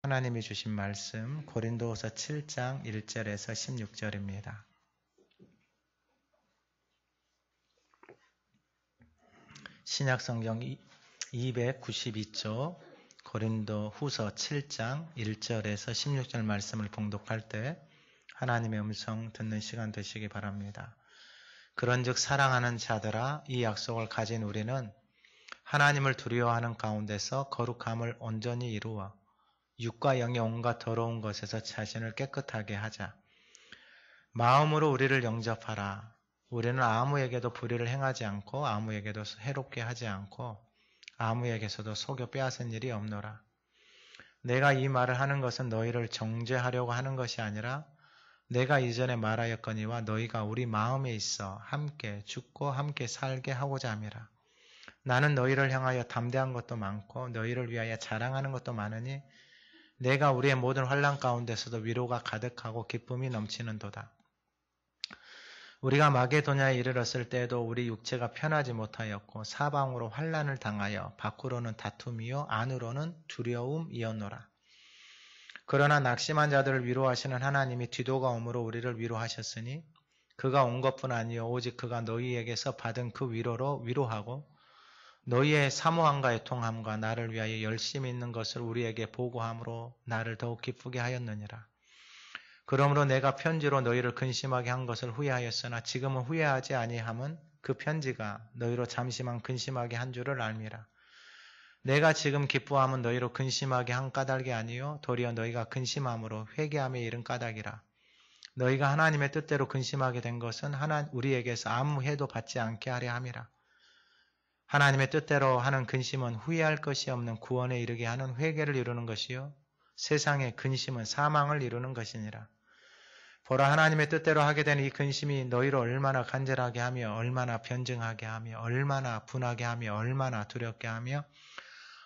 하나님이 주신 말씀 고린도후서 7장 1절에서 16절입니다. 신약성경 292쪽 고린도후서 7장 1절에서 16절 말씀을 봉독할 때 하나님의 음성 듣는 시간 되시기 바랍니다. 그런즉 사랑하는 자들아, 이 약속을 가진 우리는 하나님을 두려워하는 가운데서 거룩함을 온전히 이루어 육과 영의 온갖 더러운 것에서 자신을 깨끗하게 하자. 마음으로 우리를 영접하라. 우리는 아무에게도 불의를 행하지 않고 아무에게도 해롭게 하지 않고 아무에게서도 속여 빼앗은 일이 없노라. 내가 이 말을 하는 것은 너희를 정죄하려고 하는 것이 아니라 내가 이전에 말하였거니와 너희가 우리 마음에 있어 함께 죽고 함께 살게 하고자 함이라. 나는 너희를 향하여 담대한 것도 많고 너희를 위하여 자랑하는 것도 많으니 내가 우리의 모든 환난 가운데서도 위로가 가득하고 기쁨이 넘치는도다. 우리가 마게도냐에 이르렀을 때에도 우리 육체가 편하지 못하였고 사방으로 환난을 당하여 밖으로는 다툼이요 안으로는 두려움이었노라. 그러나 낙심한 자들을 위로하시는 하나님이 뒤도가 오므로 우리를 위로하셨으니 그가 온 것뿐 아니요 오직 그가 너희에게서 받은 그 위로로 위로하고 너희의 사모함과 애통함과 나를 위하여 열심히 있는 것을 우리에게 보고함으로 나를 더욱 기쁘게 하였느니라. 그러므로 내가 편지로 너희를 근심하게 한 것을 후회하였으나 지금은 후회하지 아니함은 그 편지가 너희로 잠시만 근심하게 한 줄을 알미라. 내가 지금 기뻐함은 너희로 근심하게 한 까닭이 아니요 도리어 너희가 근심함으로 회개함에 이른 까닭이라. 너희가 하나님의 뜻대로 근심하게 된 것은 우리에게서 아무 해도 받지 않게 하려 함이라. 하나님의 뜻대로 하는 근심은 후회할 것이 없는 구원에 이르게 하는 회개를 이루는 것이요 세상의 근심은 사망을 이루는 것이니라. 보라, 하나님의 뜻대로 하게 된 이 근심이 너희를 얼마나 간절하게 하며 얼마나 변증하게 하며 얼마나 분하게 하며 얼마나 두렵게 하며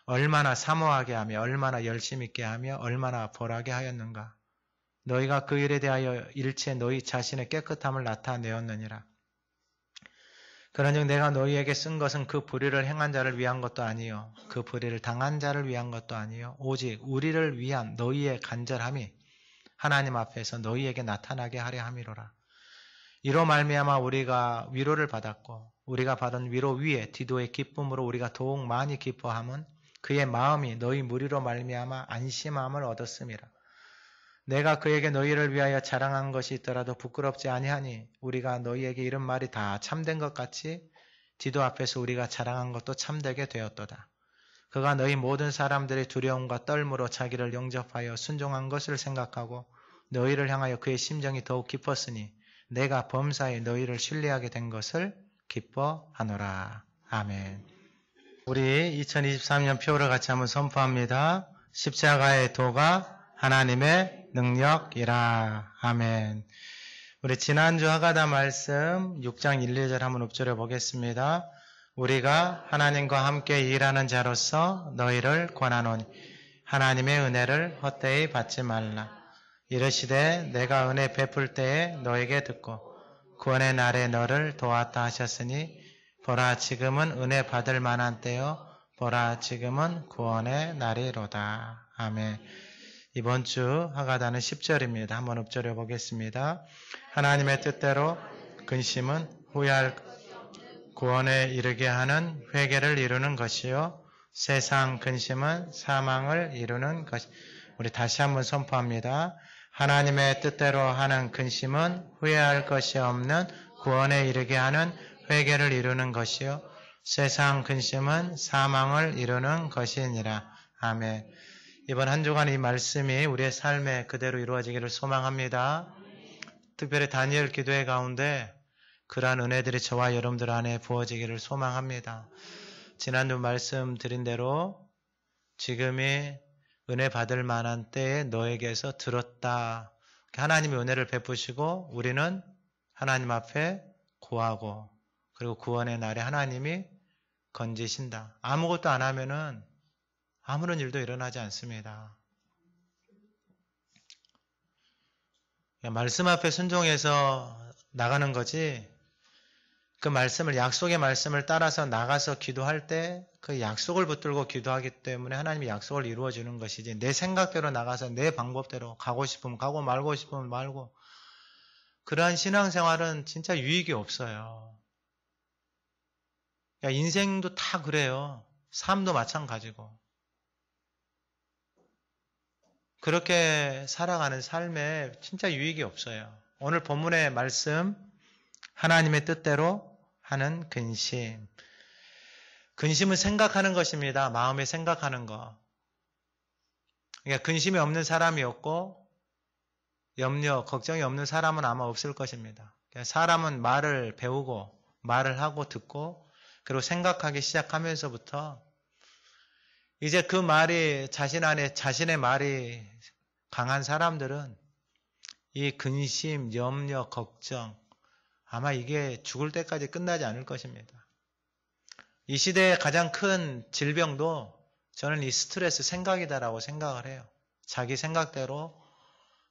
얼마나 사모하게 하며 얼마나 열심 있게 하며 얼마나 벌하게 하였는가. 너희가 그 일에 대하여 일체 너희 자신의 깨끗함을 나타내었느니라. 그러즉 내가 너희에게 쓴 것은 그 불의를 행한 자를 위한 것도 아니요 그 불의를 당한 자를 위한 것도 아니요 오직 우리를 위한 너희의 간절함이 하나님 앞에서 너희에게 나타나게 하려 함이로라. 이로 말미암아 우리가 위로를 받았고 우리가 받은 위로 위에 디도의 기쁨으로 우리가 더욱 많이 기뻐함은 그의 마음이 너희 무리로 말미암아 안심함을 얻었음이라. 내가 그에게 너희를 위하여 자랑한 것이 있더라도 부끄럽지 아니하니 우리가 너희에게 이런 말이 다 참된 것 같이 디도 앞에서 우리가 자랑한 것도 참되게 되었도다. 그가 너희 모든 사람들의 두려움과 떨므로 자기를 영접하여 순종한 것을 생각하고 너희를 향하여 그의 심정이 더욱 깊었으니 내가 범사에 너희를 신뢰하게 된 것을 기뻐하노라. 아멘. 우리 2023년 표를 같이 한번 선포합니다. 십자가의 도가 하나님의 능력이라. 아멘. 우리 지난주 하가다 말씀 6장 1, 2절 한번 읊조려 보겠습니다. 우리가 하나님과 함께 일하는 자로서 너희를 권하노니 하나님의 은혜를 헛되이 받지 말라. 이르시되 내가 은혜 베풀 때에 너에게 듣고 구원의 날에 너를 도왔다 하셨으니 보라 지금은 은혜 받을 만한 때요 보라 지금은 구원의 날이로다. 아멘. 이번 주 하가다는 10절입니다. 한번 읊조려 보겠습니다. 하나님의 뜻대로 근심은 후회할 구원에 이르게 하는 회개를 이루는 것이요 세상 근심은 사망을 이루는 것. 우리 다시 한번 선포합니다. 하나님의 뜻대로 하는 근심은 후회할 것이 없는 구원에 이르게 하는 회개를 이루는 것이요 세상 근심은 사망을 이루는 것이니라. 아멘. 이번 한 주간 이 말씀이 우리의 삶에 그대로 이루어지기를 소망합니다. 특별히 다니엘 기도회 가운데 그러한 은혜들이 저와 여러분들 안에 부어지기를 소망합니다. 지난주 말씀드린 대로 지금이 은혜 받을 만한 때에 너에게서 들었다. 하나님이 은혜를 베푸시고 우리는 하나님 앞에 구하고 그리고 구원의 날에 하나님이 건지신다. 아무것도 안 하면은 아무런 일도 일어나지 않습니다. 말씀 앞에 순종해서 나가는 거지 그 말씀을, 약속의 말씀을 따라서 나가서 기도할 때 그 약속을 붙들고 기도하기 때문에 하나님이 약속을 이루어 주는 것이지, 내 생각대로 나가서 내 방법대로 가고 싶으면 가고 말고 싶으면 말고, 그러한 신앙생활은 진짜 유익이 없어요. 인생도 다 그래요. 삶도 마찬가지고. 그렇게 살아가는 삶에 진짜 유익이 없어요. 오늘 본문의 말씀, 하나님의 뜻대로 하는 근심. 근심은 생각하는 것입니다. 마음에 생각하는 거. 그러니까 근심이 없는 사람이 없고 염려, 걱정이 없는 사람은 아마 없을 것입니다. 사람은 말을 배우고 말을 하고 듣고 그리고 생각하기 시작하면서부터 이제 그 말이 자신 안에 자신의 말이 강한 사람들은 이 근심, 염려, 걱정 아마 이게 죽을 때까지 끝나지 않을 것입니다. 이 시대의 가장 큰 질병도 저는 이 스트레스 생각이다라고 생각을 해요. 자기 생각대로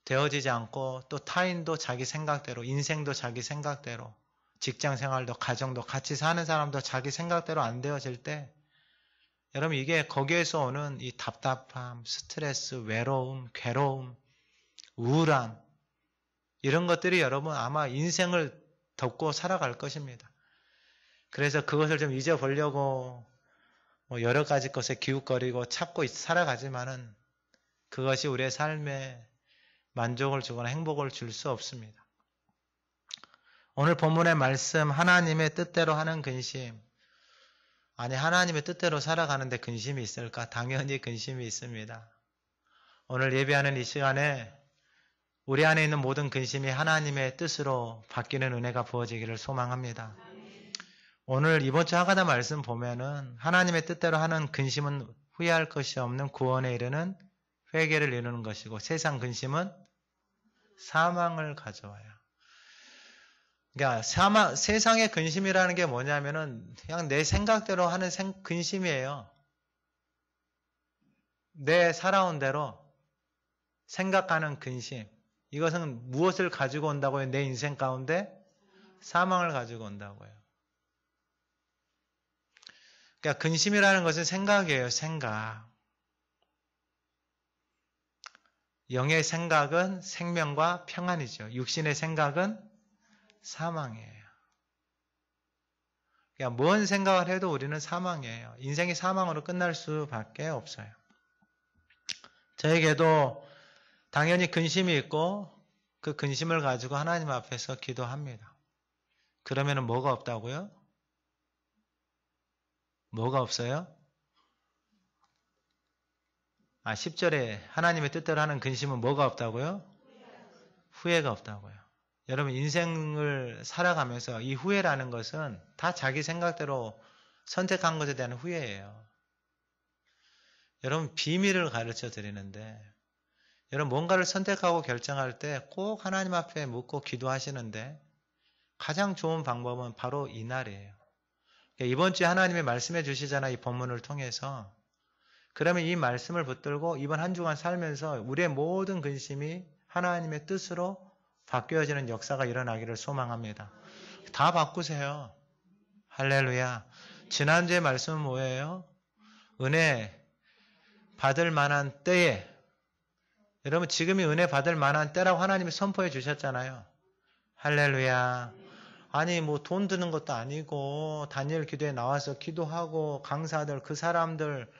되어지지 않고 또 타인도 자기 생각대로, 인생도 자기 생각대로, 직장 생활도 가정도 같이 사는 사람도 자기 생각대로 안 되어질 때 여러분 이게 거기에서 오는 이 답답함, 스트레스, 외로움, 괴로움, 우울함 이런 것들이 여러분 아마 인생을 덮고 살아갈 것입니다. 그래서 그것을 좀 잊어보려고 여러 가지 것에 기웃거리고 찾고 살아가지만은 그것이 우리의 삶에 만족을 주거나 행복을 줄 수 없습니다. 오늘 본문의 말씀 하나님의 뜻대로 하는 근심. 아니 하나님의 뜻대로 살아가는데 근심이 있을까? 당연히 근심이 있습니다. 오늘 예배하는 이 시간에 우리 안에 있는 모든 근심이 하나님의 뜻으로 바뀌는 은혜가 부어지기를 소망합니다. 오늘 이번 주 하가다 말씀 보면은 하나님의 뜻대로 하는 근심은 후회할 것이 없는 구원에 이르는 회개를 이루는 것이고 세상 근심은 사망을 가져와요. 그러니까 세상의 근심이라는 게 뭐냐면은 그냥 내 생각대로 하는 근심이에요. 내 살아온 대로 생각하는 근심. 이것은 무엇을 가지고 온다고요? 내 인생 가운데 사망을 가지고 온다고요. 그러니까 근심이라는 것은 생각이에요. 생각. 영의 생각은 생명과 평안이죠. 육신의 생각은 사망이에요. 그러니까 뭔 생각을 해도 우리는 사망이에요. 인생이 사망으로 끝날 수밖에 없어요. 저에게도 당연히 근심이 있고 그 근심을 가지고 하나님 앞에서 기도합니다. 그러면 뭐가 없다고요? 뭐가 없어요? 10절에 하나님의 뜻대로 하는 근심은 뭐가 없다고요? 후회가 없다고요. 여러분 인생을 살아가면서 이 후회라는 것은 다 자기 생각대로 선택한 것에 대한 후회예요. 여러분 비밀을 가르쳐 드리는데 여러분 뭔가를 선택하고 결정할 때 꼭 하나님 앞에 묻고 기도하시는데 가장 좋은 방법은 바로 이날이에요. 이번 주에 하나님이 말씀해 주시잖아요. 이 본문을 통해서. 그러면 이 말씀을 붙들고 이번 한 주간 살면서 우리의 모든 근심이 하나님의 뜻으로 바뀌어지는 역사가 일어나기를 소망합니다. 다 바꾸세요. 할렐루야. 지난주의 말씀은 뭐예요? 은혜 받을 만한 때에, 여러분 지금이 은혜 받을 만한 때라고 하나님이 선포해 주셨잖아요. 할렐루야. 아니 뭐 돈 드는 것도 아니고 다니엘 기도에 나와서 기도하고 강사들 그 사람들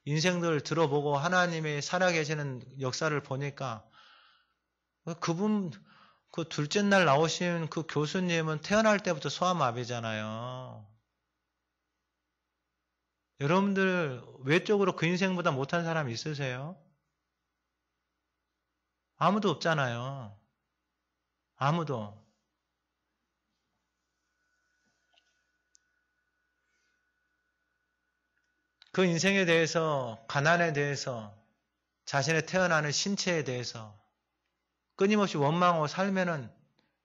인생들 들어보고 하나님이 살아계시는 역사를 보니까 그분 그 둘째 날 나오신 그 교수님은 태어날 때부터 소아마비잖아요. 여러분들 외적으로 그 인생보다 못한 사람 있으세요? 아무도 없잖아요. 아무도. 그 인생에 대해서, 가난에 대해서, 자신의 태어나는 신체에 대해서 끊임없이 원망하고 살면은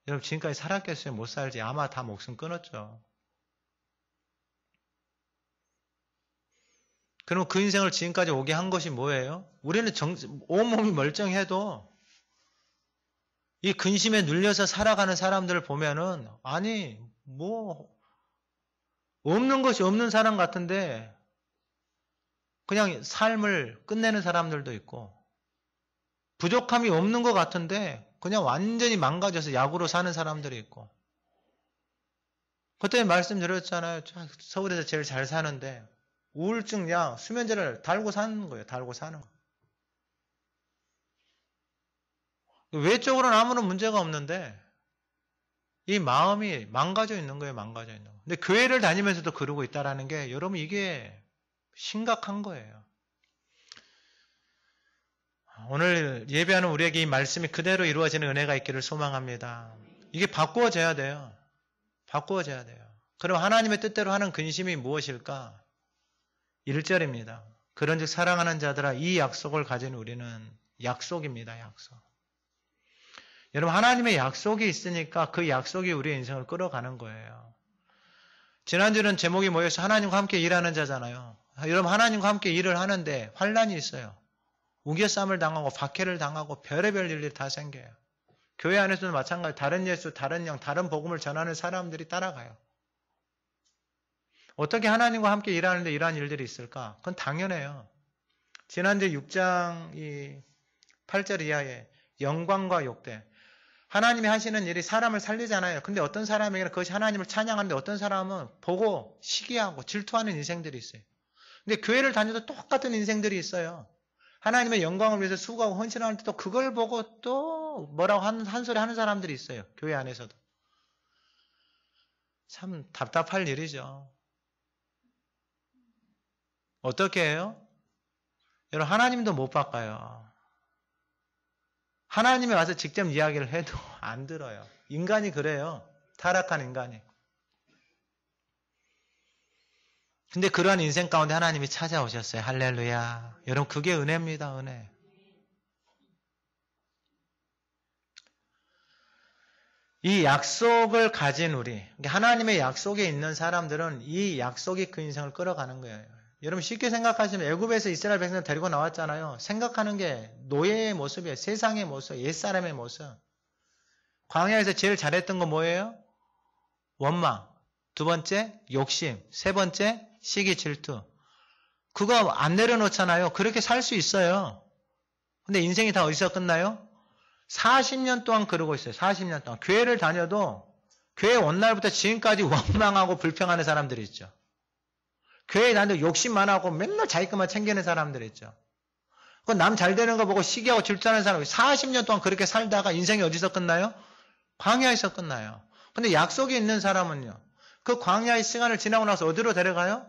여러분 지금까지 살았겠어요? 못 살지. 아마 다 목숨 끊었죠. 그럼 그 인생을 지금까지 오게 한 것이 뭐예요? 우리는 온몸이 멀쩡해도 이 근심에 눌려서 살아가는 사람들을 보면은 아니 뭐 없는 것이 없는 사람 같은데 그냥 삶을 끝내는 사람들도 있고, 부족함이 없는 것 같은데 그냥 완전히 망가져서 약으로 사는 사람들이 있고, 그때 말씀드렸잖아요. 서울에서 제일 잘 사는데 우울증 약, 수면제를 달고 사는 거예요. 달고 사는 거. 외적으로는 아무런 문제가 없는데 이 마음이 망가져 있는 거예요. 망가져 있는 거. 근데 교회를 다니면서도 그러고 있다라는 게 여러분 이게 심각한 거예요. 오늘 예배하는 우리에게 이 말씀이 그대로 이루어지는 은혜가 있기를 소망합니다. 이게 바꾸어져야 돼요. 바꾸어져야 돼요. 그럼 하나님의 뜻대로 하는 근심이 무엇일까? 1절입니다. 그런즉 사랑하는 자들아 이 약속을 가진 우리는, 약속입니다. 약속. 여러분 하나님의 약속이 있으니까 그 약속이 우리의 인생을 끌어가는 거예요. 지난주는 제목이 뭐였어요? 하나님과 함께 일하는 자잖아요. 여러분 하나님과 함께 일을 하는데 환난이 있어요. 우겨쌈을 당하고 박해를 당하고 별의별 일들이 다 생겨요. 교회 안에서도 마찬가지, 다른 예수, 다른 영, 다른 복음을 전하는 사람들이 따라가요. 어떻게 하나님과 함께 일하는데 이러한 일들이 있을까? 그건 당연해요. 지난주 6장 8절 이하에 영광과 욕대, 하나님이 하시는 일이 사람을 살리잖아요. 근데 어떤 사람에게는 그것이 하나님을 찬양하는데 어떤 사람은 보고 시기하고 질투하는 인생들이 있어요. 근데 교회를 다녀도 똑같은 인생들이 있어요. 하나님의 영광을 위해서 수고하고 헌신하는 때도 그걸 보고 또 뭐라고 한 소리 하는 사람들이 있어요. 교회 안에서도. 참 답답할 일이죠. 어떻게 해요? 여러분 하나님도 못 바꿔요. 하나님이 와서 직접 이야기를 해도 안 들어요. 인간이 그래요. 타락한 인간이. 근데 그러한 인생 가운데 하나님이 찾아오셨어요. 할렐루야. 여러분 그게 은혜입니다. 은혜. 이 약속을 가진 우리, 하나님의 약속에 있는 사람들은 이 약속이 그 인생을 끌어가는 거예요. 여러분 쉽게 생각하시면 애굽에서 이스라엘 백성을 데리고 나왔잖아요. 생각하는 게 노예의 모습이에요. 세상의 모습, 옛사람의 모습. 광야에서 제일 잘했던 건 뭐예요? 원망. 두 번째, 욕심. 세 번째, 시기, 질투. 그거 안 내려놓잖아요. 그렇게 살 수 있어요. 근데 인생이 다 어디서 끝나요? 40년 동안 그러고 있어요. 40년 동안. 교회를 다녀도 교회 온 날부터 지금까지 원망하고 불평하는 사람들이 있죠. 교회에 다녀도 욕심 많아하고 맨날 자기 것만 챙기는 사람들이 있죠. 남 잘 되는 거 보고 시기하고 질투하는 사람이 40년 동안 그렇게 살다가 인생이 어디서 끝나요? 광야에서 끝나요. 근데 약속이 있는 사람은요. 그 광야의 시간을 지나고 나서 어디로 데려가요?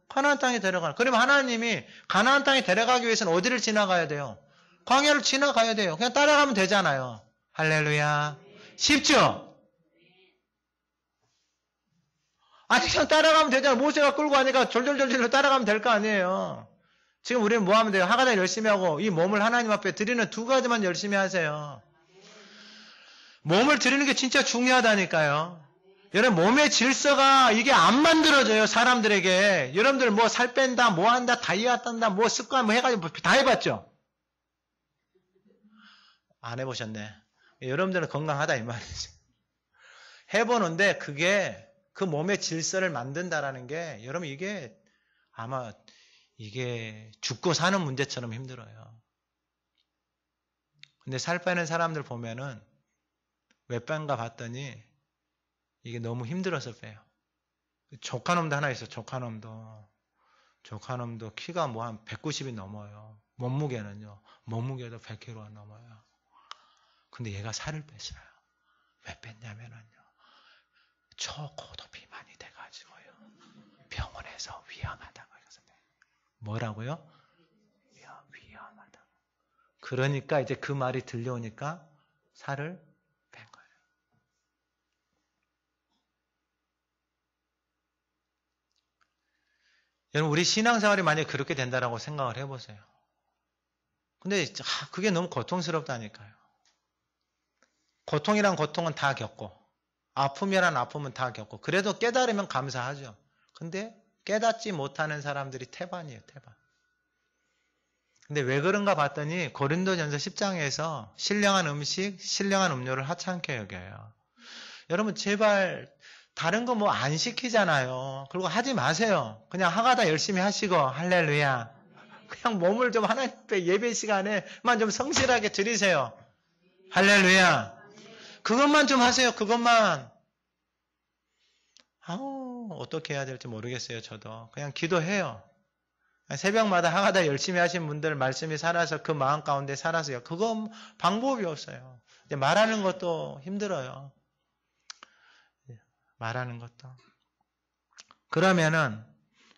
가나안 땅에 데려가요. 그러면 하나님이 가나안 땅에 데려가기 위해서는 어디를 지나가야 돼요? 광야를 지나가야 돼요. 그냥 따라가면 되잖아요. 할렐루야. 쉽죠? 아니 그냥 따라가면 되잖아요. 모세가 끌고 가니까 졸졸졸졸 따라가면 될 거 아니에요. 지금 우리는 뭐 하면 돼요? 하가다 열심히 하고 이 몸을 하나님 앞에 드리는 두 가지만 열심히 하세요. 몸을 드리는 게 진짜 중요하다니까요. 여러분 몸의 질서가 이게 안 만들어져요. 사람들에게. 여러분들 뭐 살 뺀다, 뭐 한다, 다이어트 한다, 뭐 습관 뭐 해가지고 다 해봤죠? 안 해보셨네. 여러분들은 건강하다 이 말이죠. 해보는데 그게 그 몸의 질서를 만든다라는 게 여러분 이게 아마 이게 죽고 사는 문제처럼 힘들어요. 근데 살 빼는 사람들 보면은 왜 뺀가 봤더니 이게 너무 힘들어서 빼요. 조카놈도 하나 있어. 조카놈도 키가 뭐 한 190이 넘어요. 몸무게는요. 몸무게도 100kg가 넘어요. 근데 얘가 살을 뺐어요. 왜 뺐냐면은요. 초고도 비만이 돼가지고요. 병원에서 위험하다고 해서. 뭐라고요? 위험하다. 그러니까 이제 그 말이 들려오니까 살을 뺀 거예요. 여러분 우리 신앙생활이 만약에 그렇게 된다라고 생각을 해보세요. 근데 그게 너무 고통스럽다니까요. 고통이란 고통은 다 겪고 아픔이란 아픔은 다 겪고 그래도 깨달으면 감사하죠. 근데 깨닫지 못하는 사람들이 태반이에요. 태반. 근데 왜 그런가 봤더니 고린도전서 10장에서 신령한 음식, 신령한 음료를 하찮게 여겨요. 여러분 제발 다른 거 뭐 안 시키잖아요. 그리고 하지 마세요. 그냥 하가다 열심히 하시고 할렐루야. 그냥 몸을 좀 하나님 앞에 예배 시간에만 좀 성실하게 드리세요. 할렐루야. 그것만 좀 하세요. 그것만. 어떻게 해야 될지 모르겠어요. 저도. 그냥 기도해요. 새벽마다 하가다 열심히 하신 분들 말씀이 살아서 그 마음 가운데 살아서요. 그건 방법이 없어요. 말하는 것도 힘들어요. 말하는 것도. 그러면은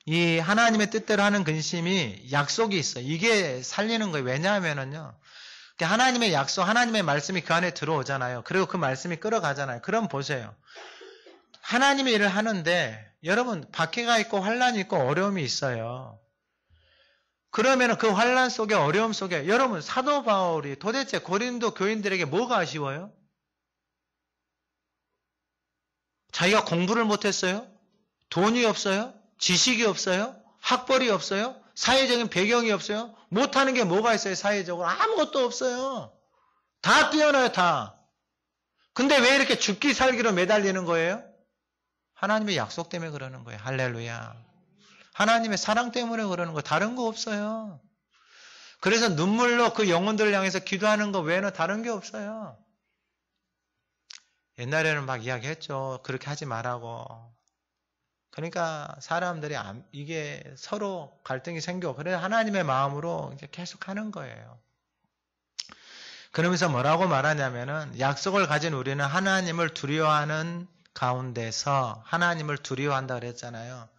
이 하나님의 뜻대로 하는 근심이 약속이 있어요. 이게 살리는 거예요. 왜냐하면은요. 하나님의 약속, 하나님의 말씀이 그 안에 들어오잖아요. 그리고 그 말씀이 끌어가잖아요. 그럼 보세요. 하나님의 일을 하는데 여러분 박해가 있고 환란이 있고 어려움이 있어요. 그러면 그 환란 속에 어려움 속에 여러분 사도 바울이 도대체 고린도 교인들에게 뭐가 아쉬워요? 자기가 공부를 못했어요? 돈이 없어요? 지식이 없어요? 학벌이 없어요? 사회적인 배경이 없어요? 못하는 게 뭐가 있어요? 사회적으로 아무것도 없어요. 다 뛰어나요. 다. 근데 왜 이렇게 죽기 살기로 매달리는 거예요? 하나님의 약속 때문에 그러는 거예요. 할렐루야. 하나님의 사랑 때문에 그러는 거 다른 거 없어요. 그래서 눈물로 그 영혼들을 향해서 기도하는 거 외에는 다른 게 없어요. 옛날에는 막 이야기했죠. 그렇게 하지 말라고. 그러니까 사람들이 이게 서로 갈등이 생겨. 그래서 하나님의 마음으로 이제 계속 하는 거예요. 그러면서 뭐라고 말하냐면은 약속을 가진 우리는 하나님을 두려워하는 가운데서 하나님을 두려워한다 그랬잖아요.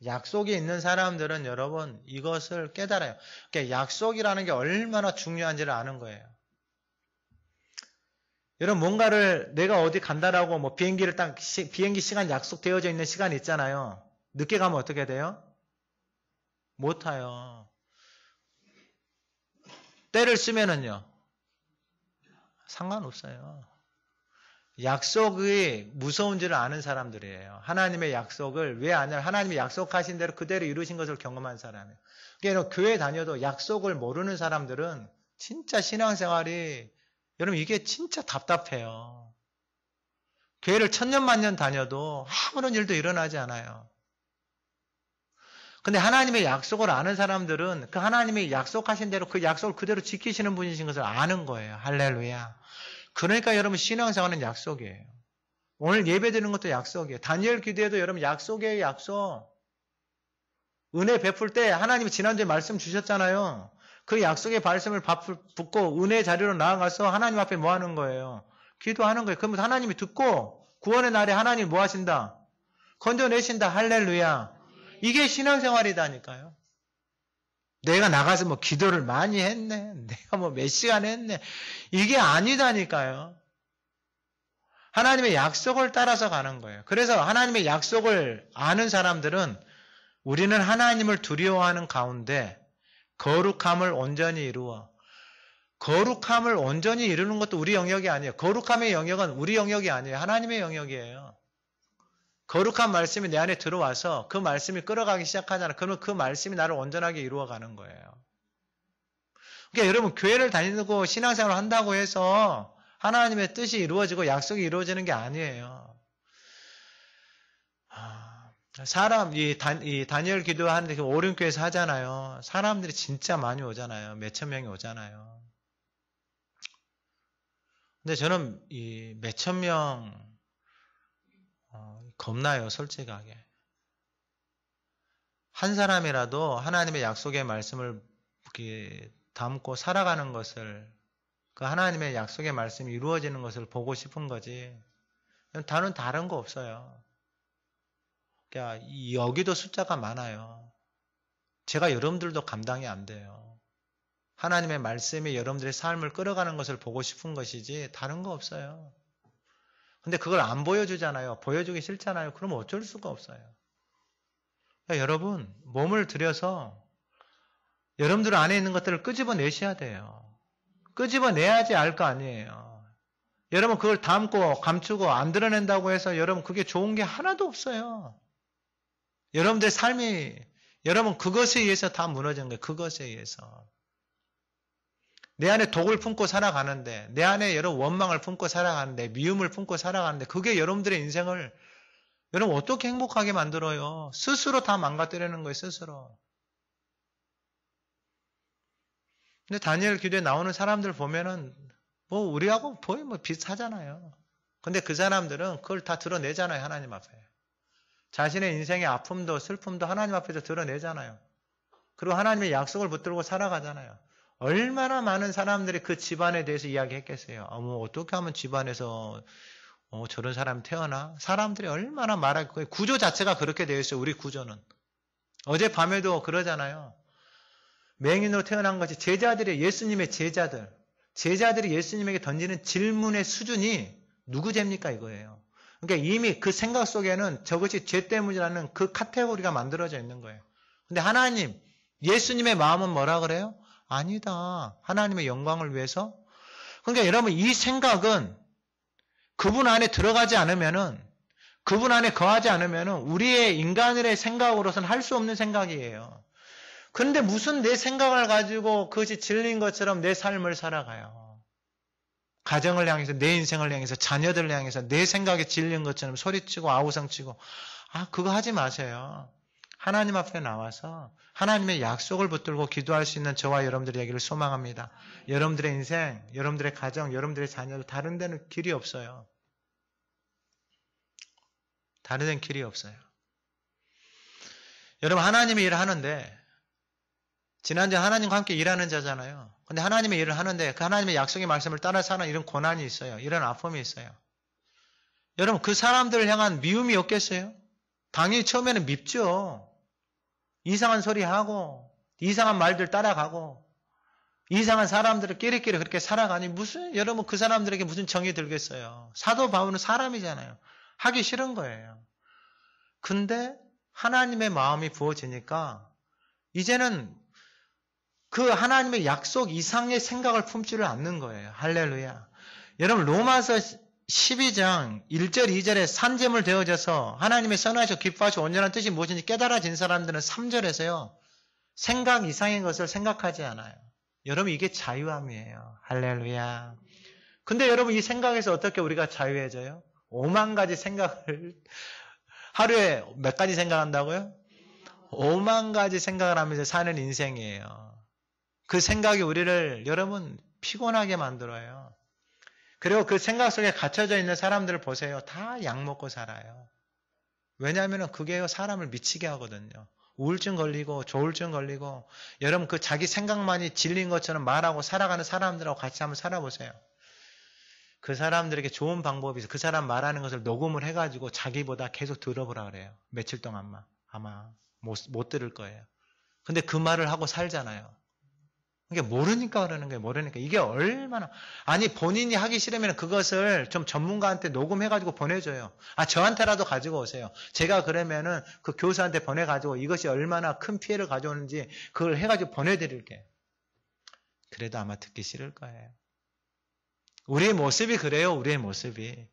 약속이 있는 사람들은 여러분 이것을 깨달아요. 그러니까 약속이라는 게 얼마나 중요한지를 아는 거예요. 여러분 뭔가를 내가 어디 간다라고 뭐 비행기를 딱 비행기 시간 약속되어져 있는 시간이 있잖아요. 늦게 가면 어떻게 돼요? 못 타요. 때를 쓰면은요. 상관없어요. 약속이 무서운지를 아는 사람들이에요. 하나님의 약속을 왜 아냐면 하나님이 약속하신 대로 그대로 이루신 것을 경험한 사람이에요. 그러니까 교회 다녀도 약속을 모르는 사람들은 진짜 신앙생활이 여러분 이게 진짜 답답해요. 교회를 천년만년 다녀도 아무런 일도 일어나지 않아요. 근데 하나님의 약속을 아는 사람들은 그 하나님이 약속하신 대로 그 약속을 그대로 지키시는 분이신 것을 아는 거예요. 할렐루야. 그러니까 여러분 신앙생활은 약속이에요. 오늘 예배 드리는 것도 약속이에요. 다니엘 기도에도 여러분 약속이에요. 약속. 은혜 베풀 때 하나님이 지난주에 말씀 주셨잖아요. 그 약속의 말씀을 붙고 은혜 자리로 나아가서 하나님 앞에 뭐 하는 거예요? 기도하는 거예요. 그러면 하나님이 듣고 구원의 날에 하나님이 뭐 하신다? 건져내신다. 할렐루야. 이게 신앙생활이다니까요. 내가 나가서 뭐 기도를 많이 했네. 내가 뭐 몇 시간 했네. 이게 아니다니까요. 하나님의 약속을 따라서 가는 거예요. 그래서 하나님의 약속을 아는 사람들은 우리는 하나님을 두려워하는 가운데 거룩함을 온전히 이루어. 거룩함을 온전히 이루는 것도 우리 영역이 아니에요. 거룩함의 영역은 우리 영역이 아니에요. 하나님의 영역이에요. 거룩한 말씀이 내 안에 들어와서 그 말씀이 끌어가기 시작하잖아요. 그러면 그 말씀이 나를 온전하게 이루어가는 거예요. 그러니까 여러분 교회를 다니고 신앙생활을 한다고 해서 하나님의 뜻이 이루어지고 약속이 이루어지는 게 아니에요. 사람 이 다니엘 기도하는데 그 오륜교에서 하잖아요. 사람들이 진짜 많이 오잖아요. 몇천 명이 오잖아요. 근데 저는 이 몇천 명 겁나요, 솔직하게. 한 사람이라도 하나님의 약속의 말씀을 담고 살아가는 것을, 그 하나님의 약속의 말씀이 이루어지는 것을 보고 싶은 거지. 다른 거 없어요. 그러니까 여기도 숫자가 많아요. 제가 여러분들도 감당이 안 돼요. 하나님의 말씀이 여러분들의 삶을 끌어가는 것을 보고 싶은 것이지 다른 거 없어요. 근데 그걸 안 보여주잖아요. 보여주기 싫잖아요. 그러면 어쩔 수가 없어요. 그러니까 여러분 몸을 들여서 여러분들 안에 있는 것들을 끄집어내셔야 돼요. 끄집어내야지 알 거 아니에요. 여러분 그걸 담고 감추고 안 드러낸다고 해서 여러분 그게 좋은 게 하나도 없어요. 여러분들의 삶이 여러분 그것에 의해서 다 무너진 거예요. 그것에 의해서. 내 안에 독을 품고 살아가는데, 내 안에 여러 원망을 품고 살아가는데, 미움을 품고 살아가는데, 그게 여러분들의 인생을 여러분 어떻게 행복하게 만들어요? 스스로 다 망가뜨리는 거예요. 스스로. 근데 다니엘 기도에 나오는 사람들 보면은 뭐 우리하고 거의 뭐 비슷하잖아요. 근데 그 사람들은 그걸 다 드러내잖아요. 하나님 앞에. 자신의 인생의 아픔도 슬픔도 하나님 앞에서 드러내잖아요. 그리고 하나님의 약속을 붙들고 살아가잖아요. 얼마나 많은 사람들이 그 집안에 대해서 이야기했겠어요. 뭐 어떻게 하면 집안에서 저런 사람이 태어나? 사람들이 얼마나 말할 거예요. 구조 자체가 그렇게 되어 있어요. 우리 구조는. 어젯밤에도 그러잖아요. 맹인으로 태어난 것이 제자들이 예수님의 제자들이 예수님에게 던지는 질문의 수준이 누구 죄입니까 이거예요. 그러니까 이미 그 생각 속에는 저것이 죄 때문이라는 그 카테고리가 만들어져 있는 거예요. 근데 하나님, 예수님의 마음은 뭐라 그래요? 아니다. 하나님의 영광을 위해서. 그러니까 여러분 이 생각은 그분 안에 들어가지 않으면은, 그분 안에 거하지 않으면은 우리의 인간의 생각으로서는 할 수 없는 생각이에요. 그런데 무슨 내 생각을 가지고 그것이 진리인 것처럼 내 삶을 살아가요. 가정을 향해서, 내 인생을 향해서, 자녀들을 향해서 내 생각이 진리인 것처럼 소리치고 아우성치고, 그거 하지 마세요. 하나님 앞에 나와서 하나님의 약속을 붙들고 기도할 수 있는 저와 여러분들의 얘기를 소망합니다. 여러분들의 인생, 여러분들의 가정, 여러분들의 자녀들 다른 데는 길이 없어요. 다른 데는 길이 없어요. 여러분 하나님의 일을 하는데 지난주에 하나님과 함께 일하는 자잖아요. 근데 하나님의 일을 하는데 그 하나님의 약속의 말씀을 따라 사는 이런 고난이 있어요. 이런 아픔이 있어요. 여러분 그 사람들을 향한 미움이 없겠어요? 당연히 처음에는 밉죠. 이상한 소리 하고 이상한 말들 따라가고 이상한 사람들을 끼리끼리 그렇게 살아가니 무슨 여러분 그 사람들에게 무슨 정이 들겠어요. 사도 바울은 사람이잖아요. 하기 싫은 거예요. 근데 하나님의 마음이 부어지니까 이제는 그 하나님의 약속 이상의 생각을 품지를 않는 거예요. 할렐루야. 여러분 로마서 12장 1절 2절에 산재물 되어져서 하나님의 선하시고 기뻐하시고 온전한 뜻이 무엇인지 깨달아진 사람들은 3절에서요. 생각 이상의 것을 생각하지 않아요. 여러분 이게 자유함이에요. 할렐루야. 근데 여러분 이 생각에서 어떻게 우리가 자유해져요? 5만 가지 생각을 하루에 몇 가지 생각한다고요? 5만 가지 생각을 하면서 사는 인생이에요. 그 생각이 우리를 여러분 피곤하게 만들어요. 그리고 그 생각 속에 갇혀져 있는 사람들을 보세요. 다 약 먹고 살아요. 왜냐하면 그게 사람을 미치게 하거든요. 우울증 걸리고 조울증 걸리고 여러분 그 자기 생각만이 진리인 것처럼 말하고 살아가는 사람들하고 같이 한번 살아보세요. 그 사람들에게 좋은 방법이 있어요. 그 사람 말하는 것을 녹음을 해가지고 자기보다 계속 들어보라 그래요. 며칠 동안만. 아마 못 들을 거예요. 근데 그 말을 하고 살잖아요. 이게 모르니까 그러는 거예요. 모르니까. 이게 얼마나. 아니 본인이 하기 싫으면 그것을 좀 전문가한테 녹음해가지고 보내줘요. 저한테라도 가지고 오세요. 제가 그러면은 그 교수한테 보내가지고 이것이 얼마나 큰 피해를 가져오는지 그걸 해가지고 보내드릴게요. 그래도 아마 듣기 싫을 거예요. 우리의 모습이 그래요. 우리의 모습이.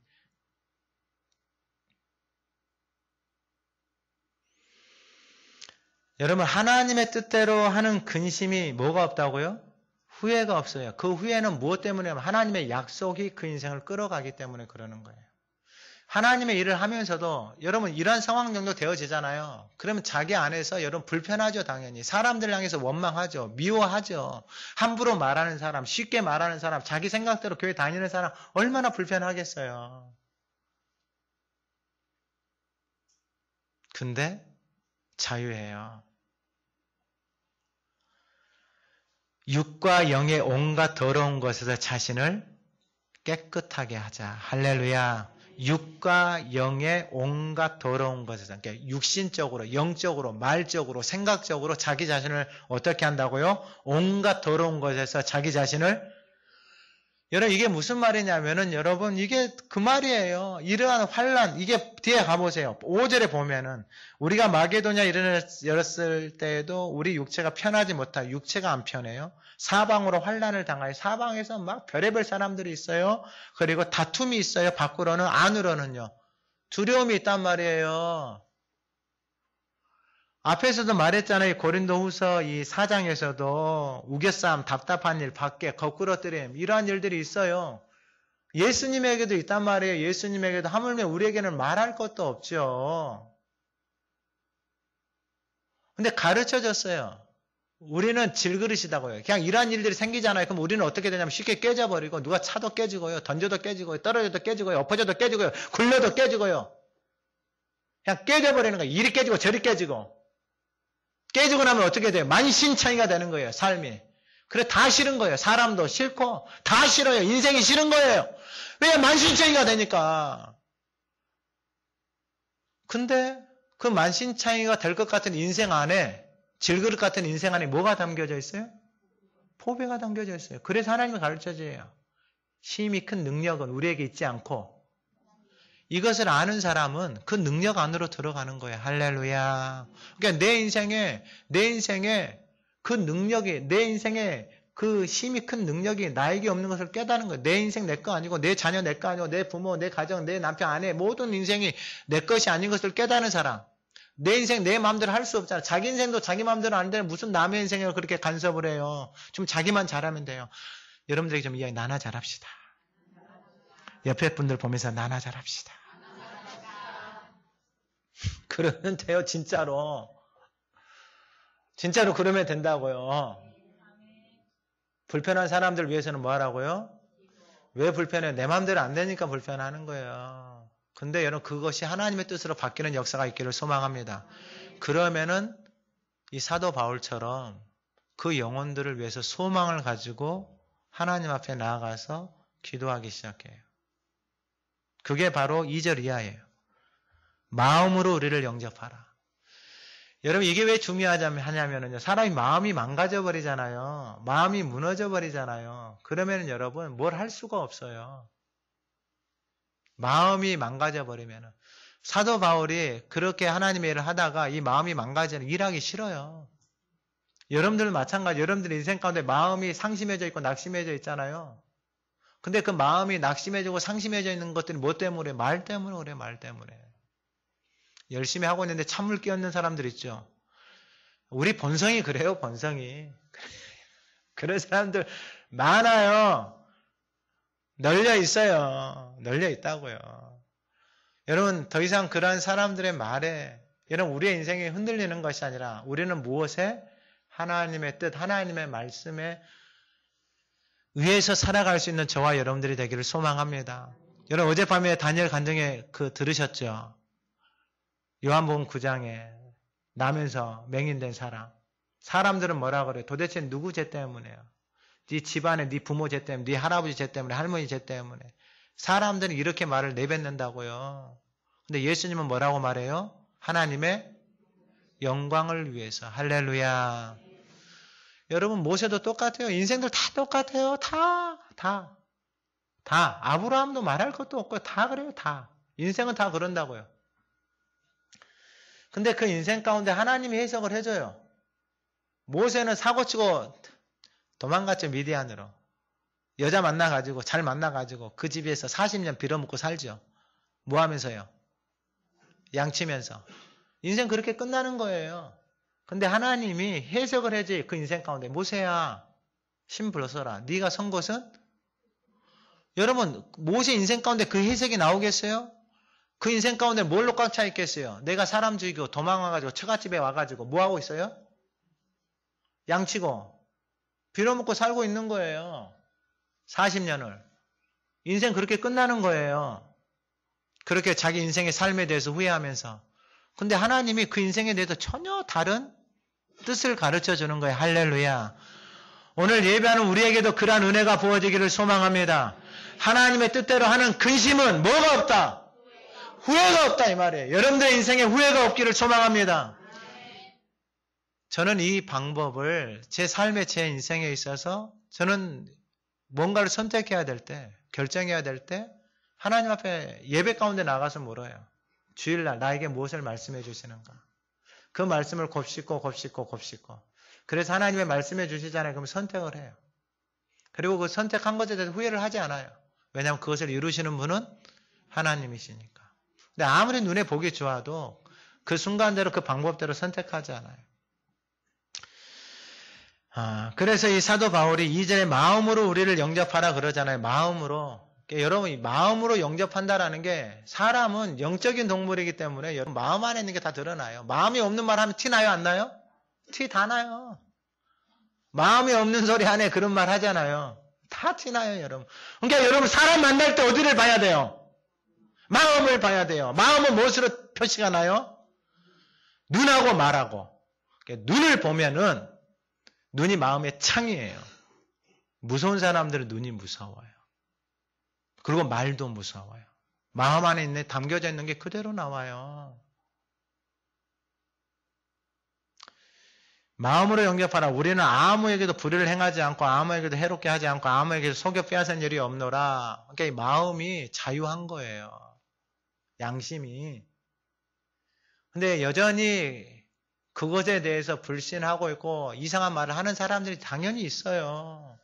여러분 하나님의 뜻대로 하는 근심이 뭐가 없다고요? 후회가 없어요. 그 후회는 무엇 때문이냐면 하나님의 약속이 그 인생을 끌어가기 때문에 그러는 거예요. 하나님의 일을 하면서도 여러분 이런 상황 정도 되어지잖아요. 그러면 자기 안에서 여러분 불편하죠. 당연히. 사람들 향해서 원망하죠. 미워하죠. 함부로 말하는 사람, 쉽게 말하는 사람, 자기 생각대로 교회 다니는 사람 얼마나 불편하겠어요. 근데 자유해요. 육과 영의 온갖 더러운 것에서 자신을 깨끗하게 하자. 할렐루야. 육과 영의 온갖 더러운 것에서, 그러니까 육신적으로, 영적으로, 말적으로, 생각적으로 자기 자신을 어떻게 한다고요? 온갖 더러운 것에서 자기 자신을. 여러분 이게 무슨 말이냐면은 여러분 이게 그 말이에요. 이러한 환난, 이게 뒤에 가보세요. 5절에 보면은 우리가 마게도냐 열었을 때에도 우리 육체가 편하지 못하고 육체가 안 편해요. 사방으로 환난을 당하여 사방에서 막 별의별 사람들이 있어요. 그리고 다툼이 있어요. 밖으로는 안으로는요. 두려움이 있단 말이에요. 앞에서도 말했잖아요. 고린도후서 이 4장에서도 우겨싸움, 답답한 일, 밖에 거꾸러뜨림 이러한 일들이 있어요. 예수님에게도 있단 말이에요. 예수님에게도 하물며 우리에게는 말할 것도 없죠. 근데 가르쳐줬어요. 우리는 질그릇이다고요. 그냥 이러한 일들이 생기잖아요. 그럼 우리는 어떻게 되냐면 쉽게 깨져버리고 누가 차도 깨지고요. 던져도 깨지고요. 떨어져도 깨지고요. 엎어져도 깨지고요. 굴려도 깨지고요. 그냥 깨져버리는 거예요. 이리 깨지고 저리 깨지고. 깨지고 나면 어떻게 돼요? 만신창이가 되는 거예요. 삶이. 그래 다 싫은 거예요. 사람도 싫고 다 싫어요. 인생이 싫은 거예요. 왜? 만신창이가 되니까. 근데 그 만신창이가 될 것 같은 인생 안에, 질그릇 같은 인생 안에 뭐가 담겨져 있어요? 보배가 담겨져 있어요. 그래서 하나님이 가르쳐줘요. 힘이 큰 능력은 우리에게 있지 않고 이것을 아는 사람은 그 능력 안으로 들어가는 거예요. 할렐루야. 그러니까 내 인생에 그 능력이, 내 인생에 그 힘이 큰 능력이 나에게 없는 것을 깨닫는 거예요. 내 인생 내 거 아니고, 내 자녀 내 거 아니고, 내 부모, 내 가정, 내 남편, 아내, 모든 인생이 내 것이 아닌 것을 깨닫는 사람. 내 인생 내 마음대로 할 수 없잖아. 자기 인생도 자기 마음대로 안 되는 무슨 남의 인생을 그렇게 간섭을 해요. 좀 자기만 잘하면 돼요. 여러분들에게 좀 이야기 나나 잘합시다. 옆에 분들 보면서 나나 잘합시다. 그러면 돼요, 진짜로. 진짜로 그러면 된다고요. 불편한 사람들 위해서는 뭐 하라고요? 왜 불편해요? 내 마음대로 안 되니까 불편하는 거예요. 근데 여러분 그것이 하나님의 뜻으로 바뀌는 역사가 있기를 소망합니다. 그러면은 이 사도 바울처럼 그 영혼들을 위해서 소망을 가지고 하나님 앞에 나아가서 기도하기 시작해요. 그게 바로 2절 이하예요. 마음으로 우리를 영접하라. 여러분 이게 왜 중요하냐면요. 사람이 마음이 망가져 버리잖아요. 마음이 무너져 버리잖아요. 그러면 여러분 뭘 할 수가 없어요. 마음이 망가져 버리면 사도 바울이 그렇게 하나님의 일을 하다가 이 마음이 망가지면 일하기 싫어요. 여러분들 마찬가지. 여러분들 인생 가운데 마음이 상심해져 있고 낙심해져 있잖아요. 근데 그 마음이 낙심해지고 상심해져 있는 것들이 뭐 때문에? 말 때문에 그래. 말 때문에. 열심히 하고 있는데 찬물 끼얹는 사람들 있죠. 우리 본성이 그래요. 본성이. 그런 사람들 많아요. 널려 있어요. 널려 있다고요. 여러분 더 이상 그러한 사람들의 말에 여러분 우리의 인생이 흔들리는 것이 아니라 우리는 무엇에? 하나님의 뜻, 하나님의 말씀에 의해서 살아갈 수 있는 저와 여러분들이 되기를 소망합니다. 여러분 어젯밤에 다니엘 간증에 들으셨죠? 요한복음 9장에 나면서 맹인된 사람. 사람들은 뭐라 그래요? 도대체 누구 죄 때문에요? 네 집안에 네 부모 죄 때문에, 네 할아버지 죄 때문에, 할머니 죄 때문에. 사람들은 이렇게 말을 내뱉는다고요. 근데 예수님은 뭐라고 말해요? 하나님의 영광을 위해서. 할렐루야. 여러분 모세도 똑같아요. 인생들 다 똑같아요. 다. 아브라함도 말할 것도 없고 다 그래요. 다. 인생은 다 그런다고요. 근데 그 인생 가운데 하나님이 해석을 해줘요. 모세는 사고치고 도망갔죠. 미디안으로. 여자 만나가지고 잘 만나가지고 그 집에서 40년 빌어먹고 살죠. 뭐 하면서요? 양치면서. 인생 그렇게 끝나는 거예요. 근데 하나님이 해석을 해줘요. 그 인생 가운데. 모세야 힘 불어서라. 네가 선 것은? 여러분 모세 인생 가운데 그 해석이 나오겠어요? 그 인생 가운데 뭘로 꽉 차 있겠어요? 내가 사람 죽이고 도망와가지고 처갓집에 와가지고 뭐 하고 있어요? 양치고 빌어먹고 살고 있는 거예요. 40년을. 인생 그렇게 끝나는 거예요. 그렇게 자기 인생의 삶에 대해서 후회하면서. 근데 하나님이 그 인생에 대해서 전혀 다른 뜻을 가르쳐 주는 거예요. 할렐루야. 오늘 예배하는 우리에게도 그러한 은혜가 부어지기를 소망합니다. 하나님의 뜻대로 하는 근심은 뭐가 없다? 후회가 없다 이 말이에요. 여러분들의 인생에 후회가 없기를 소망합니다. 저는 이 방법을 제 삶의 제 인생에 있어서 저는 뭔가를 선택해야 될 때, 결정해야 될 때 하나님 앞에 예배 가운데 나가서 물어요. 주일날 나에게 무엇을 말씀해 주시는가? 그 말씀을 곱씹고 그래서 하나님의 말씀해 주시잖아요. 그럼 선택을 해요. 그리고 그 선택한 것에 대해서 후회를 하지 않아요. 왜냐하면 그것을 이루시는 분은 하나님이시니까. 근데 아무리 눈에 보기 좋아도 그 순간대로 그 방법대로 선택하지 않아요. 그래서 이 사도 바울이 2절에 마음으로 우리를 영접하라 그러잖아요. 마음으로. 그러니까 여러분, 이 마음으로 영접한다라는 게 사람은 영적인 동물이기 때문에 여러분 마음 안에 있는 게 다 드러나요. 마음이 없는 말 하면 티 나요, 안 나요? 티 다 나요. 마음이 없는 소리 안에 그런 말 하잖아요. 다 티나요, 여러분. 그러니까 여러분 사람 만날 때 어디를 봐야 돼요? 마음을 봐야 돼요. 마음은 무엇으로 표시가 나요? 눈하고 말하고. 그러니까 눈을 보면은 눈이 마음의 창이에요. 무서운 사람들은 눈이 무서워요. 그리고 말도 무서워요. 마음 안에 있는 담겨져 있는 게 그대로 나와요. 마음으로 영접하라. 우리는 아무에게도 불의를 행하지 않고 아무에게도 해롭게 하지 않고 아무에게도 속여 빼앗은 일이 없노라. 그러니까 이 마음이 자유한 거예요. 양심이. 근데 여전히 그것에 대해서 불신하고 있고 이상한 말을 하는 사람들이 당연히 있어요.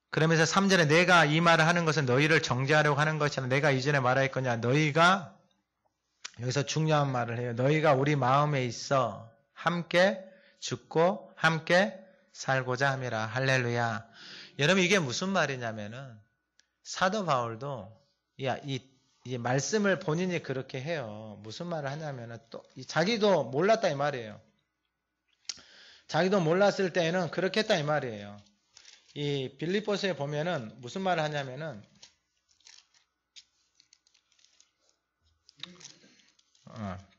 그러면서 3절에 내가 이 말을 하는 것은 너희를 정죄하려고 하는 것이라 내가 이전에 말하였거냐. 너희가 여기서 중요한 말을 해요. 너희가 우리 마음에 있어 함께 죽고 함께 살고자 함이라. 할렐루야. 여러분 이게 무슨 말이냐면은 사도 바울도 이 말씀을 본인이 그렇게 해요. 무슨 말을 하냐면은 또 자기도 몰랐다 이 말이에요. 자기도 몰랐을 때에는 그렇게 했다 이 말이에요. 이 빌립보서에 보면은 무슨 말을 하냐면은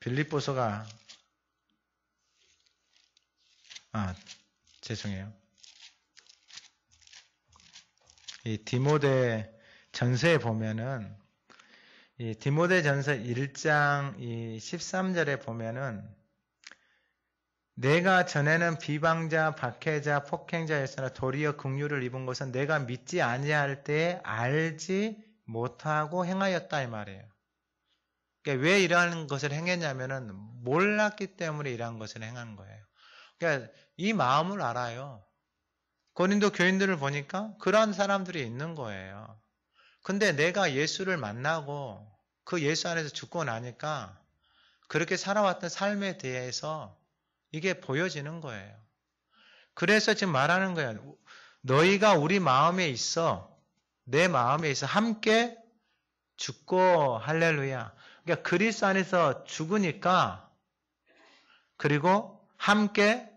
빌립보서가 죄송해요. 이 디모데 전서에 보면은 이 디모데 전서 1장 이 13절에 보면은 내가 전에는 비방자, 박해자, 폭행자였으나 도리어 긍휼을 입은 것은 내가 믿지 아니할 때에 알지 못하고 행하였다 이 말이에요. 그러니까 왜 이러한 것을 행했냐면은 몰랐기 때문에 이러한 것을 행한 거예요. 그러니까 이 마음을 알아요. 고린도 교인들을 보니까 그러한 사람들이 있는 거예요. 근데 내가 예수를 만나고 그 예수 안에서 죽고 나니까 그렇게 살아왔던 삶에 대해서 이게 보여지는 거예요. 그래서 지금 말하는 거예요. 너희가 우리 마음에 있어, 내 마음에 있어 함께 죽고 할렐루야. 그러니까 그리스도 안에서 죽으니까 그리고 함께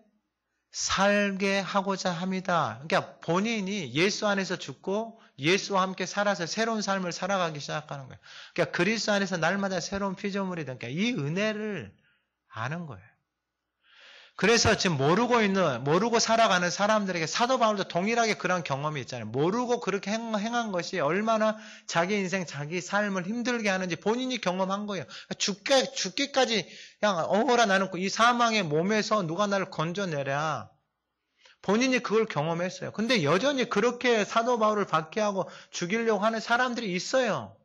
살게 하고자 합니다. 그러니까 본인이 예수 안에서 죽고 예수와 함께 살아서 새로운 삶을 살아가기 시작하는 거예요. 그러니까 그리스도 안에서 날마다 새로운 피조물이 되니까 그러니까 이 은혜를 아는 거예요. 그래서 지금 모르고 살아가는 사람들에게 사도 바울도 동일하게 그런 경험이 있잖아요. 모르고 그렇게 행한 것이 얼마나 자기 인생, 자기 삶을 힘들게 하는지 본인이 경험한 거예요. 죽기까지 그냥 어허라 나는 이 사망의 몸에서 누가 나를 건져내랴. 본인이 그걸 경험했어요. 근데 여전히 그렇게 사도 바울을 박해하고 죽이려고 하는 사람들이 있어요.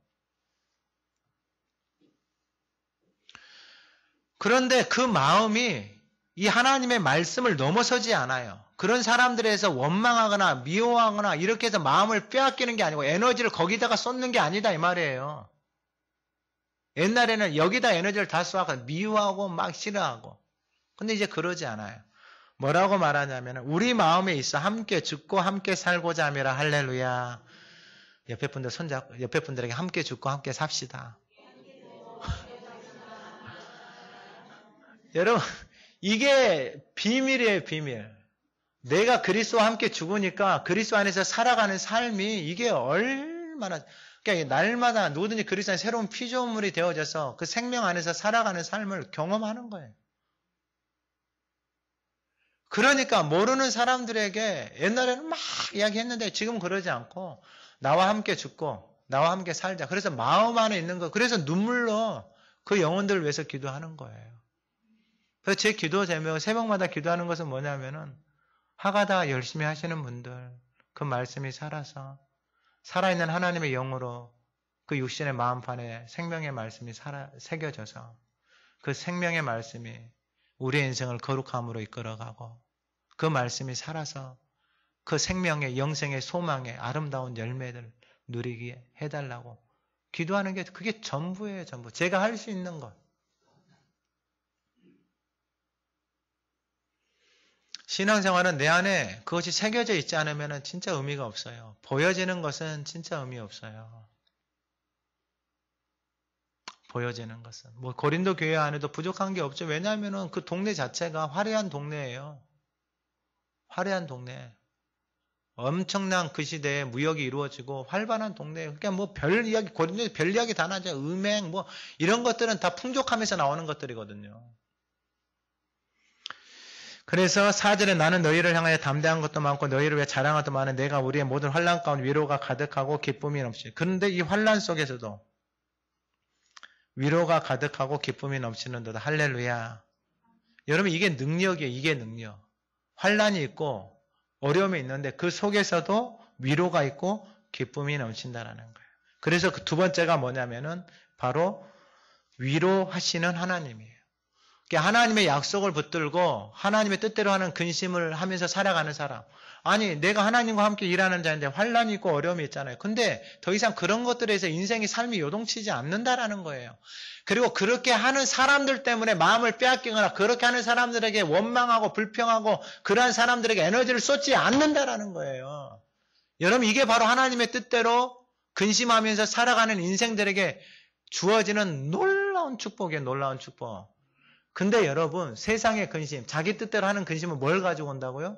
그런데 그 마음이 이 하나님의 말씀을 넘어서지 않아요. 그런 사람들에서 원망하거나 미워하거나 이렇게 해서 마음을 빼앗기는 게 아니고 에너지를 거기다가 쏟는 게 아니다 이 말이에요. 옛날에는 여기다 에너지를 다 쏟아서 미워하고 막 싫어하고. 근데 이제 그러지 않아요. 뭐라고 말하냐면 우리 마음에 있어 함께 죽고 함께 살고자 함이라. 할렐루야. 옆에 분들에게 함께 죽고 함께 삽시다. 여러분 이게 비밀이에요, 비밀. 내가 그리스도와 함께 죽으니까 그리스도 안에서 살아가는 삶이 이게 얼마나, 그러니까 날마다 누구든지 그리스도 안에 새로운 피조물이 되어져서 그 생명 안에서 살아가는 삶을 경험하는 거예요. 그러니까 모르는 사람들에게 옛날에는 막 이야기했는데 지금은 그러지 않고 나와 함께 죽고 나와 함께 살자. 그래서 마음 안에 있는 거, 그래서 눈물로 그 영혼들을 위해서 기도하는 거예요. 그래서 제 기도 제목, 새벽마다 기도하는 것은 뭐냐면은 하가다 열심히 하시는 분들, 그 말씀이 살아있는 하나님의 영으로 그 육신의 마음판에 생명의 말씀이 새겨져서 그 생명의 말씀이 우리의 인생을 거룩함으로 이끌어가고 그 말씀이 살아서 그 생명의 영생의 소망의 아름다운 열매를 누리게 해달라고 기도하는 게 그게 전부예요, 전부. 제가 할 수 있는 것. 신앙생활은 내 안에 그것이 새겨져 있지 않으면 진짜 의미가 없어요. 보여지는 것은 진짜 의미 없어요. 보여지는 것은. 뭐 고린도 교회 안에도 부족한 게 없죠. 왜냐하면 그 동네 자체가 화려한 동네예요. 화려한 동네. 엄청난 그 시대에 무역이 이루어지고 활발한 동네. 그러니까 뭐 별 이야기, 고린도에 별 이야기 다 나죠. 음행 뭐 이런 것들은 다 풍족하면서 나오는 것들이거든요. 그래서 4절에 나는 너희를 향하여 담대한 것도 많고 너희를 위해 자랑한 것도 많은 내가 우리의 모든 환난 가운데 위로가 가득하고 기쁨이 넘치는. 그런데 이 환난 속에서도 위로가 가득하고 기쁨이 넘치는도다. 할렐루야. 여러분 이게 능력이에요. 이게 능력. 환난이 있고 어려움이 있는데 그 속에서도 위로가 있고 기쁨이 넘친다라는 거예요. 그래서 그 두 번째가 뭐냐면은 바로 위로하시는 하나님이에요. 하나님의 약속을 붙들고 하나님의 뜻대로 하는 근심을 하면서 살아가는 사람. 아니 내가 하나님과 함께 일하는 자인데 환난이 있고 어려움이 있잖아요. 근데 더 이상 그런 것들에서 인생의 삶이 요동치지 않는다라는 거예요. 그리고 그렇게 하는 사람들 때문에 마음을 빼앗기거나 그렇게 하는 사람들에게 원망하고 불평하고 그러한 사람들에게 에너지를 쏟지 않는다라는 거예요. 여러분 이게 바로 하나님의 뜻대로 근심하면서 살아가는 인생들에게 주어지는 놀라운 축복이에요. 놀라운 축복. 근데 여러분 세상의 근심, 자기 뜻대로 하는 근심은 뭘 가지고 온다고요?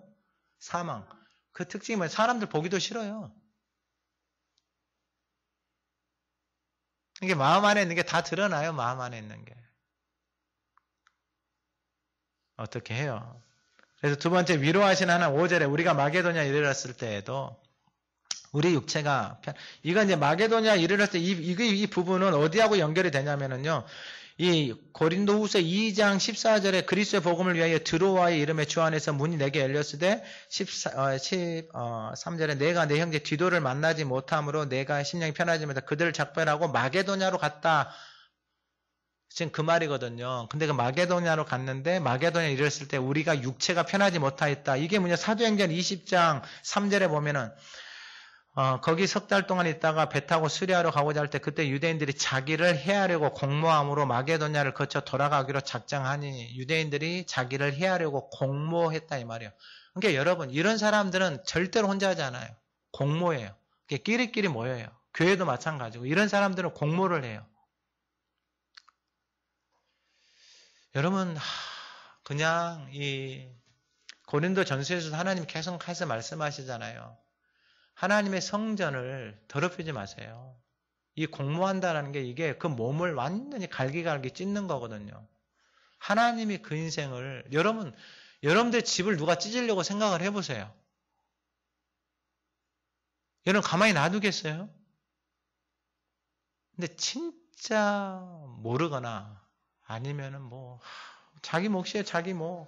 사망. 그 특징이 뭐예요? 사람들 보기도 싫어요. 이게 마음 안에 있는 게 다 드러나요. 마음 안에 있는 게. 어떻게 해요? 그래서 두 번째 위로하시는 하나님 5절에 우리가 마게도냐 이르렀을 때에도 우리 육체가 이건 이제 마게도냐 이르렀을 때 이 부분은 어디하고 연결이 되냐면은요. 이 고린도후서 2장 14절에 그리스도의 복음을 위하여 드로아의 이름의 주 안에서 문이 내게 열렸을 때 13절에 내가 내 형제 디도를 만나지 못함으로 내가 심령이 편하지 못해 그들을 작별하고 마게도냐로 갔다. 지금 그 말이거든요. 근데 그 마게도냐로 갔는데 마게도냐 이랬을 때 우리가 육체가 편하지 못하였다. 이게 뭐냐 사도행전 20장 3절에 보면은 거기 석 달 동안 있다가 배 타고 수리하러 가고자 할 때 그때 유대인들이 자기를 해하려고 공모함으로 마게도냐를 거쳐 돌아가기로 작정하니 유대인들이 자기를 해하려고 공모했다 이 말이에요. 그러니까 여러분 이런 사람들은 절대로 혼자 하지 않아요. 공모해요. 끼리끼리 모여요. 교회도 마찬가지고 이런 사람들은 공모를 해요. 여러분 그냥 이 고린도 전서에서 하나님 계속해서 말씀하시잖아요. 하나님의 성전을 더럽히지 마세요. 이 공모한다는 게 이게 그 몸을 완전히 갈기갈기 찢는 거거든요. 하나님이 그 인생을 여러분들 집을 누가 찢으려고 생각을 해보세요. 여러분 가만히 놔두겠어요? 근데 진짜 모르거나 아니면은 뭐 자기 몫이에요. 자기 몫.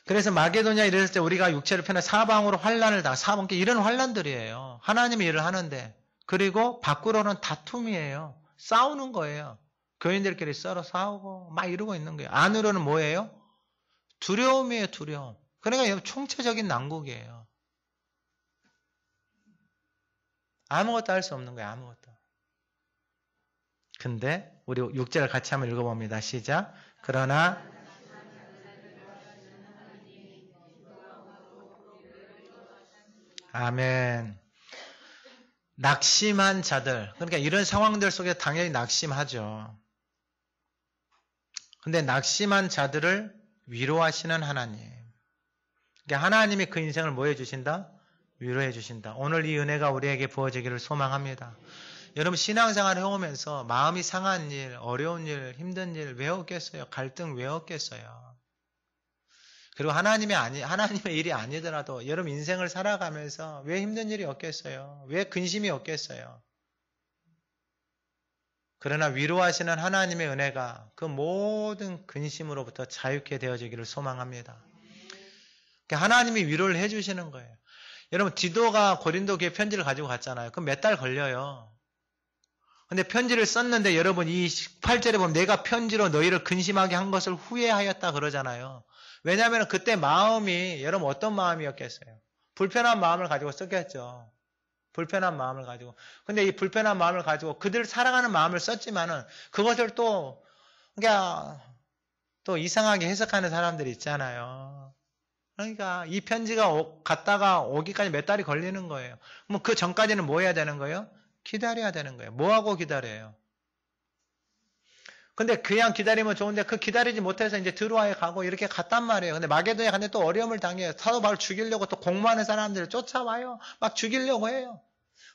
그래서 마게도냐 이랬을 때 우리가 육체를 편해 사방으로 환난을 다 사방께 이런 환난들이에요. 하나님이 일을 하는데 그리고 밖으로는 다툼이에요. 싸우는 거예요. 교인들끼리 서로 싸우고 막 이러고 있는 거예요. 안으로는 뭐예요? 두려움이에요. 두려움. 그러니까 총체적인 난국이에요. 아무것도 할 수 없는 거예요. 아무것도. 근데 우리 6절을 같이 한번 읽어봅니다. 시작. 그러나 아멘. 낙심한 자들. 그러니까 이런 상황들 속에 당연히 낙심하죠. 근데 낙심한 자들을 위로하시는 하나님. 그러니까 하나님이 그 인생을 뭐 해주신다? 위로해 주신다. 오늘 이 은혜가 우리에게 부어지기를 소망합니다. 여러분 신앙생활 해오면서 마음이 상한 일, 어려운 일, 힘든 일 왜 없겠어요? 갈등 왜 없겠어요? 그리고 하나님의 일이 아니더라도 여러분 인생을 살아가면서 왜 힘든 일이 없겠어요? 왜 근심이 없겠어요? 그러나 위로하시는 하나님의 은혜가 그 모든 근심으로부터 자유케 되어지기를 소망합니다. 하나님이 위로를 해주시는 거예요. 여러분 디도가 고린도 교회 편지를 가지고 갔잖아요. 그럼 몇 달 걸려요. 근데 편지를 썼는데 여러분 이 8절에 보면 내가 편지로 너희를 근심하게 한 것을 후회하였다 그러잖아요. 왜냐하면 그때 마음이 여러분 어떤 마음이었겠어요? 불편한 마음을 가지고 썼겠죠. 불편한 마음을 가지고. 근데 이 불편한 마음을 가지고 그들 사랑하는 마음을 썼지만은 그것을 또 그러니까 또 이상하게 해석하는 사람들이 있잖아요. 그러니까 이 편지가 갔다가 오기까지 몇 달이 걸리는 거예요. 그럼 그 전까지는 뭐 해야 되는 거예요? 기다려야 되는 거예요. 뭐하고 기다려요? 근데 그냥 기다리면 좋은데 그 기다리지 못해서 이제 드로아에 가고 이렇게 갔단 말이에요. 근데 마게도니아 갔는데 또 어려움을 당해요. 사도 바울 죽이려고 또 공모하는 사람들을 쫓아와요. 막 죽이려고 해요.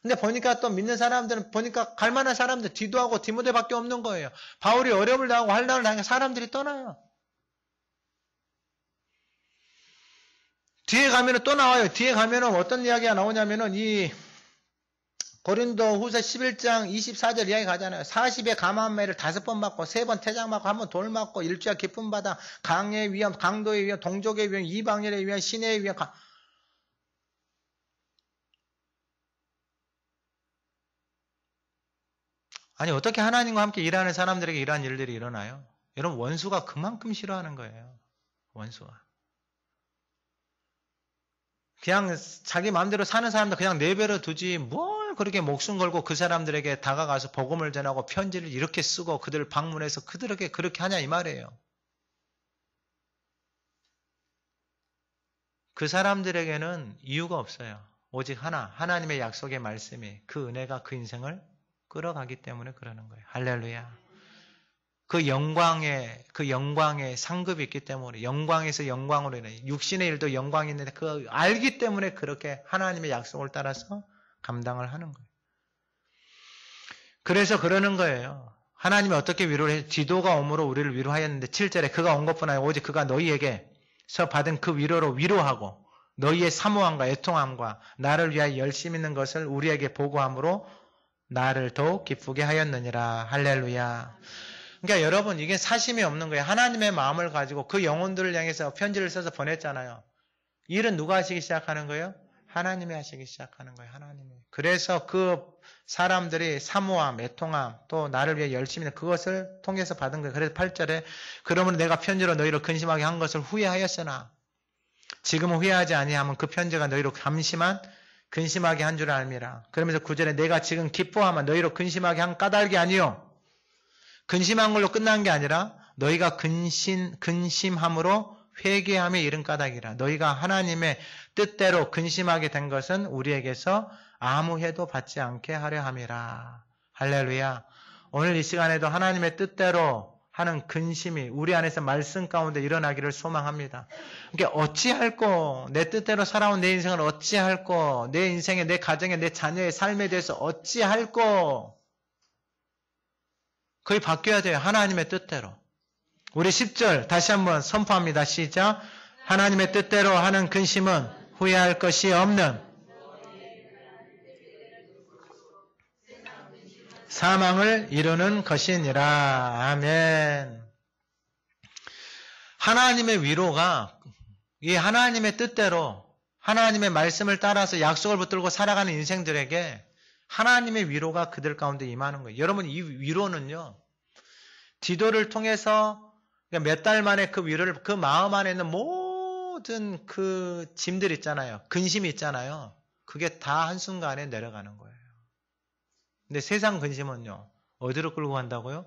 근데 보니까 또 믿는 사람들은 보니까 갈만한 사람들 디도하고 디모데밖에 없는 거예요. 바울이 어려움을 당하고 환난을 당해 사람들이 떠나요. 뒤에 가면은 또 나와요. 뒤에 가면은 어떤 이야기가 나오냐면은 이 고린도 후서 11장 24절 이야기 가잖아요. 40의 감암매를 5번 맞고 3번 태장 맞고 1번 돌 맞고 일주야 깊은 바다 강의 위험 강도의 위험 동족의 위험 이방인의 위험 신의 위험 아니 어떻게 하나님과 함께 일하는 사람들에게 이러한 일들이 일어나요? 여러분 원수가 그만큼 싫어하는 거예요. 원수가. 그냥 자기 마음대로 사는 사람들 그냥 내버려 두지 뭘 그렇게 목숨 걸고 그 사람들에게 다가가서 복음을 전하고 편지를 이렇게 쓰고 그들을 방문해서 그들에게 그렇게 하냐 이 말이에요. 그 사람들에게는 이유가 없어요. 오직 하나, 하나님의 약속의 말씀이 그 은혜가 그 인생을 끌어가기 때문에 그러는 거예요. 할렐루야. 그 영광의 상급이 있기 때문에 영광에서 영광으로 인해 육신의 일도 영광이 있는데 그 알기 때문에 그렇게 하나님의 약속을 따라서 감당을 하는 거예요. 그래서 그러는 거예요. 하나님이 어떻게 위로를 해? 디도가 오므로 우리를 위로하였는데 7절에 그가 온 것뿐 아니라 오직 그가 너희에게서 받은 그 위로로 위로하고 너희의 사모함과 애통함과 나를 위하여 열심 있는 것을 우리에게 보고함으로 나를 더욱 기쁘게 하였느니라. 할렐루야. 그러니까 여러분 이게 사심이 없는 거예요. 하나님의 마음을 가지고 그 영혼들을 향해서 편지를 써서 보냈잖아요. 일은 누가 하시기 시작하는 거예요? 하나님이 하시기 시작하는 거예요. 하나님이. 그래서 그 사람들이 사모함, 애통함, 또 나를 위해 열심히 그것을 통해서 받은 거예요. 그래서 8절에 그러므로 내가 편지로 너희를 근심하게 한 것을 후회하였으나 지금은 후회하지 아니하면 그 편지가 너희로 근심하게 한 줄 알미라. 그러면서 9절에 내가 지금 기뻐하면 너희로 근심하게 한 까닭이 아니요. 근심한 걸로 끝난 게 아니라 너희가 근심함으로 회개함에 이른 까닭이라. 너희가 하나님의 뜻대로 근심하게 된 것은 우리에게서 아무 해도 받지 않게 하려 함이라. 할렐루야. 오늘 이 시간에도 하나님의 뜻대로 하는 근심이 우리 안에서 말씀 가운데 일어나기를 소망합니다. 그러니까 어찌할꼬 내 뜻대로 살아온 내 인생을 어찌할꼬 내 인생에 내 가정에 내 자녀의 삶에 대해서 어찌할꼬 거의 바뀌어야 돼요. 하나님의 뜻대로. 우리 10절 다시 한번 선포합니다. 시작. 하나님의 뜻대로 하는 근심은 후회할 것이 없는 사망을 이루는 것이니라. 아멘. 하나님의 위로가 이 하나님의 뜻대로 하나님의 말씀을 따라서 약속을 붙들고 살아가는 인생들에게 하나님의 위로가 그들 가운데 임하는 거예요. 여러분 이 위로는요. 디도를 통해서 몇 달 만에 그 위로를 그 마음 안에 있는 모든 그 짐들 있잖아요. 근심이 있잖아요. 그게 다 한순간에 내려가는 거예요. 근데 세상 근심은요. 어디로 끌고 간다고요?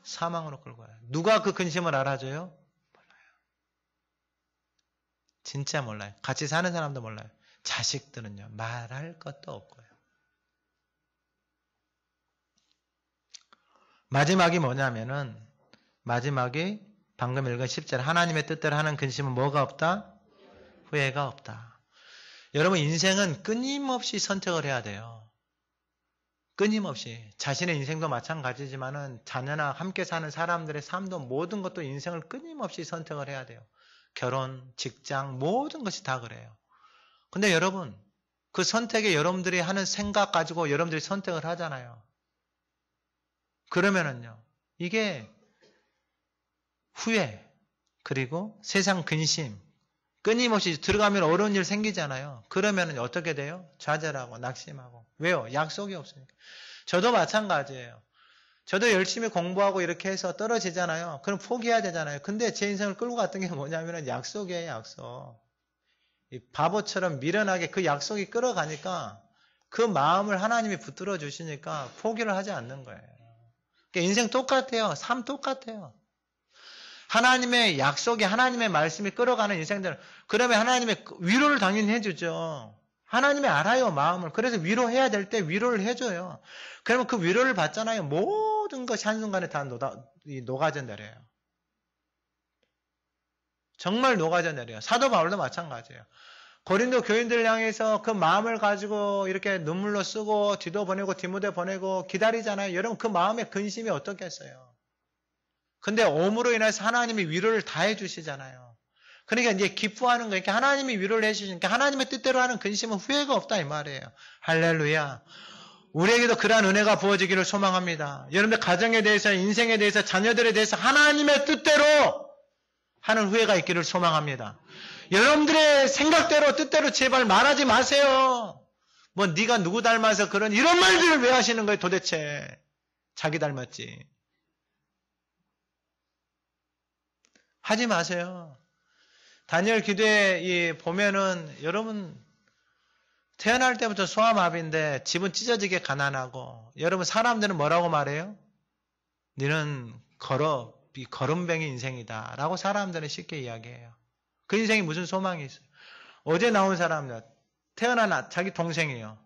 사망으로 끌고 가요. 누가 그 근심을 알아줘요? 몰라요. 진짜 몰라요. 같이 사는 사람도 몰라요. 자식들은요. 말할 것도 없고요. 마지막이 뭐냐면은 마지막이 방금 읽은 10절 하나님의 뜻대로 하는 근심은 뭐가 없다? 후회가 없다. 여러분 인생은 끊임없이 선택을 해야 돼요. 끊임없이 자신의 인생도 마찬가지지만은 자녀나 함께 사는 사람들의 삶도 모든 것도 인생을 끊임없이 선택을 해야 돼요. 결혼, 직장 모든 것이 다 그래요. 근데 여러분 그 선택에 여러분들이 하는 생각 가지고 여러분들이 선택을 하잖아요. 그러면은요 이게 후회 그리고 세상 근심 끊임없이 들어가면 어려운 일 생기잖아요. 그러면 어떻게 돼요? 좌절하고 낙심하고. 왜요? 약속이 없으니까. 저도 마찬가지예요. 저도 열심히 공부하고 이렇게 해서 떨어지잖아요. 그럼 포기해야 되잖아요. 근데 제 인생을 끌고 갔던 게 뭐냐면 약속이에요. 약속. 이 바보처럼 미련하게 그 약속이 끌어가니까 그 마음을 하나님이 붙들어 주시니까 포기를 하지 않는 거예요. 그러니까 인생 똑같아요. 삶 똑같아요. 하나님의 약속이 하나님의 말씀이 끌어가는 인생들, 그러면 하나님의 위로를 당연히 해주죠. 하나님이 알아요, 마음을. 그래서 위로해야 될 때 위로를 해줘요. 그러면 그 위로를 받잖아요. 모든 것이 한순간에 다 녹아져 내려요. 정말 녹아져 내려요. 사도 바울도 마찬가지예요. 고린도 교인들 향해서 그 마음을 가지고 이렇게 눈물로 쓰고 디도 보내고 디모데 보내고 기다리잖아요. 여러분 그 마음의 근심이 어떻겠어요? 근데 오므로 인해서 하나님이 위로를 다 해주시잖아요. 그러니까 이제 기뻐하는 거예요. 하나님이 위로를 해주시니까 하나님의 뜻대로 하는 근심은 후회가 없다 이 말이에요. 할렐루야. 우리에게도 그러한 은혜가 부어지기를 소망합니다. 여러분들 가정에 대해서, 인생에 대해서, 자녀들에 대해서 하나님의 뜻대로 하는 후회가 있기를 소망합니다. 여러분들의 생각대로 뜻대로 제발 말하지 마세요. 뭐 네가 누구 닮아서 그런 이런 말들을 왜 하시는 거예요 도대체. 자기 닮았지. 하지 마세요. 다니엘 기도에 보면은 여러분 태어날 때부터 소아마비인데 집은 찢어지게 가난하고 여러분 사람들은 뭐라고 말해요? 너는 거름뱅이 인생이다 라고 사람들은 쉽게 이야기해요. 그 인생이 무슨 소망이 있어요? 어제 나온 사람들 태어난 자기 동생이에요.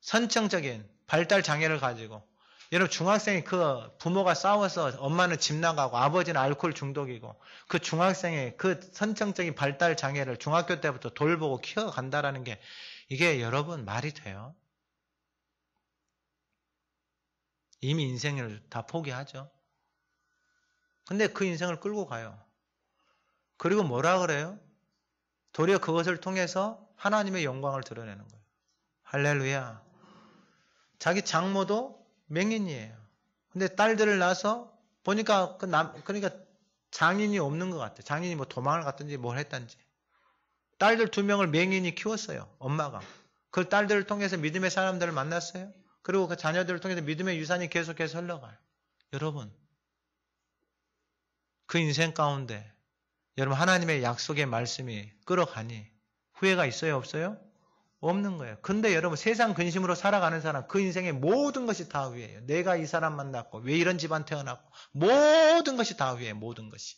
선천적인 발달 장애를 가지고 여러분 중학생이 그 부모가 싸워서 엄마는 집 나가고 아버지는 알코올 중독이고 그 중학생의 그 선천적인 발달 장애를 중학교 때부터 돌보고 키워간다라는 게 이게 여러분 말이 돼요? 이미 인생을 다 포기하죠. 근데 그 인생을 끌고 가요. 그리고 뭐라 그래요? 도리어 그것을 통해서 하나님의 영광을 드러내는 거예요. 할렐루야. 자기 장모도 맹인이에요. 근데 딸들을 낳아서 보니까 그러니까 장인이 없는 것 같아요. 장인이 뭐 도망을 갔든지 뭘 했든지. 딸들 2명을 맹인이 키웠어요. 엄마가. 그 딸들을 통해서 믿음의 사람들을 만났어요. 그리고 그 자녀들을 통해서 믿음의 유산이 계속해서 흘러가요. 여러분. 그 인생 가운데 여러분 하나님의 약속의 말씀이 끌어가니 후회가 있어요? 없어요? 없는 거예요. 근데 여러분 세상 근심으로 살아가는 사람 그 인생의 모든 것이 다 후회예요. 내가 이 사람 만났고 왜 이런 집안 태어났고 모든 것이 다 후회예요. 모든 것이.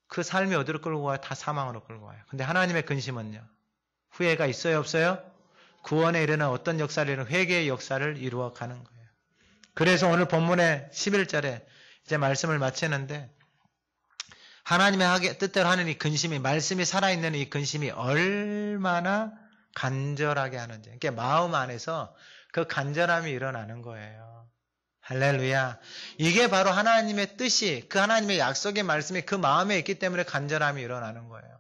그 삶이 어디로 끌고 가요? 다 사망으로 끌고 가요. 근데 하나님의 근심은요. 후회가 있어요? 없어요? 구원에 이르는 어떤 역사를 이루는 회개의 역사를 이루어가는 거예요. 그래서 오늘 본문의 11절에 이제 말씀을 마치는데 하나님의 뜻대로 하는 이 근심이 말씀이 살아있는 이 근심이 얼마나 간절하게 하는지 그러니까 마음 안에서 그 간절함이 일어나는 거예요. 할렐루야. 이게 바로 하나님의 뜻이 그 하나님의 약속의 말씀이 그 마음에 있기 때문에 간절함이 일어나는 거예요.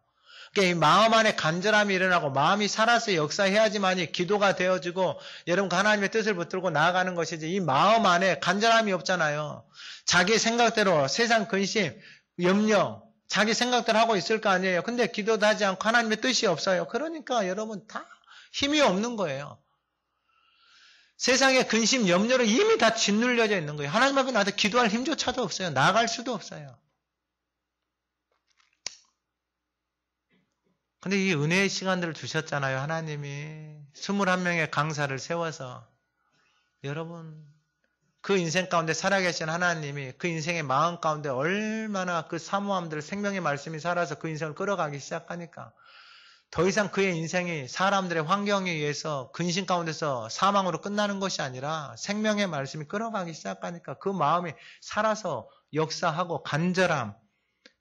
그러니까 이 마음 안에 간절함이 일어나고 마음이 살아서 역사해야지만이 기도가 되어지고 여러분 하나님의 뜻을 붙들고 나아가는 것이지 이 마음 안에 간절함이 없잖아요. 자기 생각대로 세상 근심, 염려, 자기 생각대로 하고 있을 거 아니에요. 근데 기도도 하지 않고 하나님의 뜻이 없어요. 그러니까 여러분 다 힘이 없는 거예요. 세상의 근심, 염려로 이미 다 짓눌려져 있는 거예요. 하나님 앞에 나한테 기도할 힘조차도 없어요. 나아갈 수도 없어요. 근데 이 은혜의 시간들을 주셨잖아요. 하나님이 21명의 강사를 세워서 여러분 그 인생 가운데 살아계신 하나님이 그 인생의 마음 가운데 얼마나 그 사모함들 생명의 말씀이 살아서 그 인생을 끌어가기 시작하니까 더 이상 그의 인생이 사람들의 환경에 의해서 근심 가운데서 사망으로 끝나는 것이 아니라 생명의 말씀이 끌어가기 시작하니까 그 마음이 살아서 역사하고 간절함,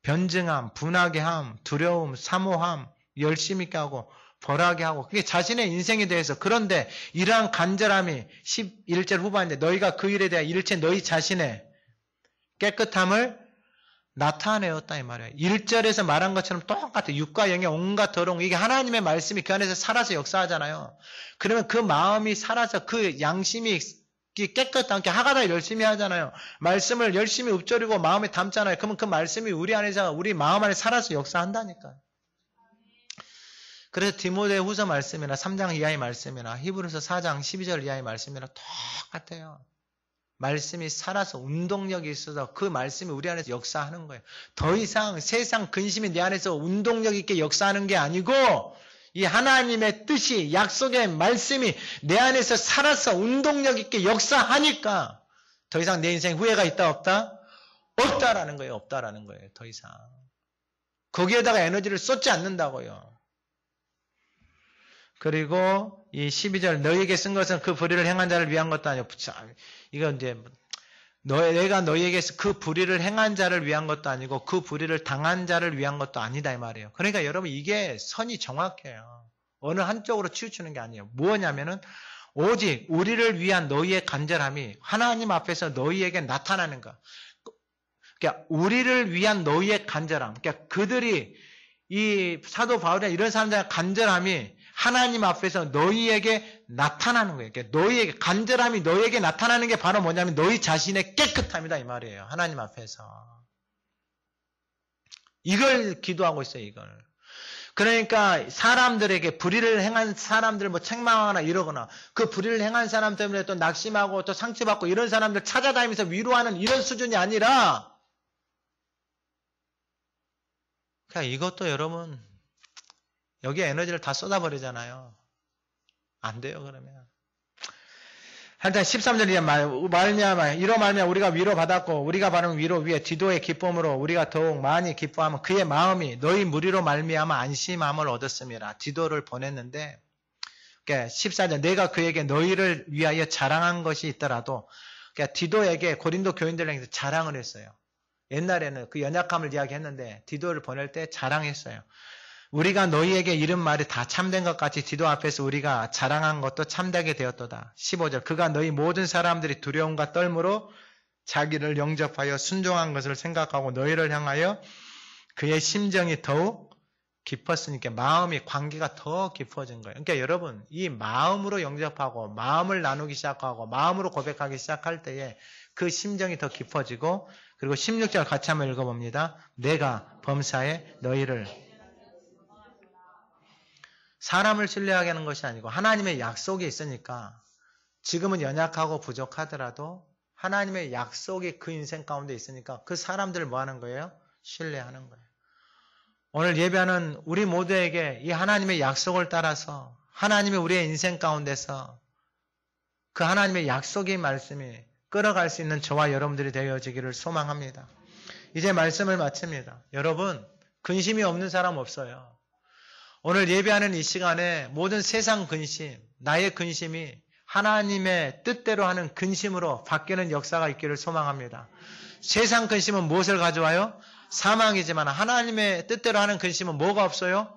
변증함, 분하게 함, 두려움, 사모함, 열심 있게 하고 벌하게 하고 그게 자신의 인생에 대해서 그런데 이러한 간절함이 11절 후반인데 너희가 그 일에 대한 일체 너희 자신의 깨끗함을 나타내었다 이 말이에요. 1절에서 말한 것처럼 똑같아요. 육과 영의 온갖 더러움 이게 하나님의 말씀이 그 안에서 살아서 역사하잖아요. 그러면 그 마음이 살아서 그 양심이 깨끗하게 하가다 열심히 하잖아요. 말씀을 열심히 읊조리고 마음에 담잖아요. 그러면 그 말씀이 우리 안에서 우리 마음 안에 살아서 역사한다니까요. 그래서 디모데 후서 말씀이나 3장 이하의 말씀이나 히브리서 4장 12절 이하의 말씀이나 똑같아요. 말씀이 살아서 운동력이 있어서 그 말씀이 우리 안에서 역사하는 거예요. 더 이상 세상 근심이 내 안에서 운동력 있게 역사하는 게 아니고 이 하나님의 뜻이 약속의 말씀이 내 안에서 살아서 운동력 있게 역사하니까 더 이상 내 인생 후회가 있다 없다? 없다라는 거예요. 없다라는 거예요. 더 이상. 거기에다가 에너지를 쏟지 않는다고요. 그리고 이 12절 너희에게 쓴 것은 그 불의를 행한 자를 위한 것도 아니고 이거 이제 내가 너희에게 그 불의를 행한 자를 위한 것도 아니고 그 불의를 당한 자를 위한 것도 아니다 이 말이에요. 그러니까 여러분 이게 선이 정확해요. 어느 한쪽으로 치우치는 게 아니에요. 뭐냐면은 오직 우리를 위한 너희의 간절함이 하나님 앞에서 너희에게 나타나는 것. 그러니까 우리를 위한 너희의 간절함. 그러니까 그들이 이 사도 바울이나 이런 사람들의 간절함이 하나님 앞에서 너희에게 나타나는 거예요. 그러니까 너희에게 간절함이 너희에게 나타나는 게 바로 뭐냐면 너희 자신의 깨끗함이다 이 말이에요. 하나님 앞에서. 이걸 기도하고 있어요. 이걸. 그러니까 사람들에게 불의를 행한 사람들 뭐 책망하거나 이러거나 그 불의를 행한 사람 때문에 또 낙심하고 또 상처받고 이런 사람들 찾아다니면서 위로하는 이런 수준이 아니라 그러니까 이것도 여러분 여기에 에너지를 다 쏟아버리잖아요. 안 돼요 그러면. 일단 13절에 말미암아 이로 말미암아 우리가 위로받았고 우리가 받은 위로 위에 디도의 기쁨으로 우리가 더욱 많이 기뻐하면 그의 마음이 너희 무리로 말미암아 안심함을 얻었음이라. 디도를 보냈는데 그러니까 14절 내가 그에게 너희를 위하여 자랑한 것이 있더라도 그러니까 디도에게 고린도 교인들에게 자랑을 했어요. 옛날에는 그 연약함을 이야기했는데 디도를 보낼 때 자랑했어요. 우리가 너희에게 이른 말이 다 참된 것 같이 디도 앞에서 우리가 자랑한 것도 참되게 되었도다. 15절 그가 너희 모든 사람들이 두려움과 떨므로 자기를 영접하여 순종한 것을 생각하고 너희를 향하여 그의 심정이 더욱 깊었으니까 마음이 관계가 더 깊어진 거예요. 그러니까 여러분 이 마음으로 영접하고 마음을 나누기 시작하고 마음으로 고백하기 시작할 때에 그 심정이 더 깊어지고 그리고 16절 같이 한번 읽어봅니다. 내가 범사에 너희를 사람을 신뢰하게 하는 것이 아니고 하나님의 약속이 있으니까 지금은 연약하고 부족하더라도 하나님의 약속이 그 인생 가운데 있으니까 그 사람들을 뭐 하는 거예요? 신뢰하는 거예요. 오늘 예배하는 우리 모두에게 이 하나님의 약속을 따라서 하나님이 우리의 인생 가운데서 그 하나님의 약속의 말씀이 끌어갈 수 있는 저와 여러분들이 되어지기를 소망합니다. 이제 말씀을 마칩니다. 여러분 근심이 없는 사람 없어요. 오늘 예배하는 이 시간에 모든 세상 근심, 나의 근심이 하나님의 뜻대로 하는 근심으로 바뀌는 역사가 있기를 소망합니다. 세상 근심은 무엇을 가져와요? 사망이지만 하나님의 뜻대로 하는 근심은 뭐가 없어요?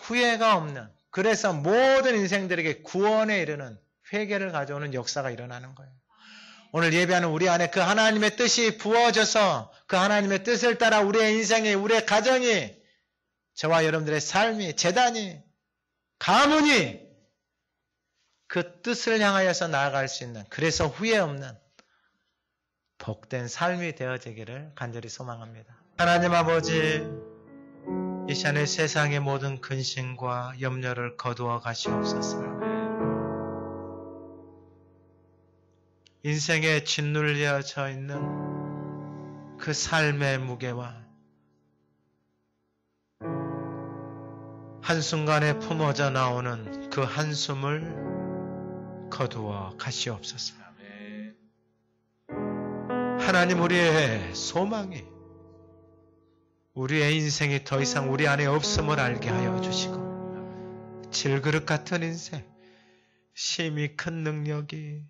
후회가 없는. 그래서 모든 인생들에게 구원에 이르는 회개를 가져오는 역사가 일어나는 거예요. 오늘 예배하는 우리 안에 그 하나님의 뜻이 부어져서 그 하나님의 뜻을 따라 우리의 인생이, 우리의 가정이, 저와 여러분들의 삶이, 재단이, 가문이 그 뜻을 향하여서 나아갈 수 있는, 그래서 후회 없는 복된 삶이 되어지기를 간절히 소망합니다. 하나님 아버지, 이 시간에 세상의 모든 근심과 염려를 거두어 가시옵소서. 인생에 짓눌려져 있는 그 삶의 무게와 한순간에 품어져 나오는 그 한숨을 거두어 가시옵소서. 하나님 우리의 소망이 우리의 인생이 더 이상 우리 안에 없음을 알게 하여 주시고 질그릇 같은 인생, 심히 큰 능력이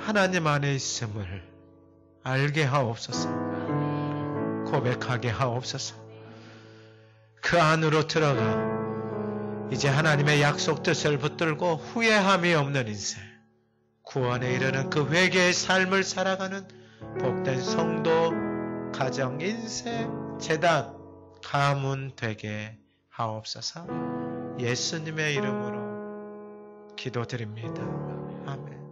하나님 안에 있음을 알게 하옵소서. 고백하게 하옵소서. 그 안으로 들어가 이제 하나님의 약속 뜻을 붙들고 후회함이 없는 인생, 구원에 이르는 그 회개의 삶을 살아가는 복된 성도, 가정, 인생, 재단, 가문 되게 하옵소서. 예수님의 이름으로 기도드립니다. 아멘.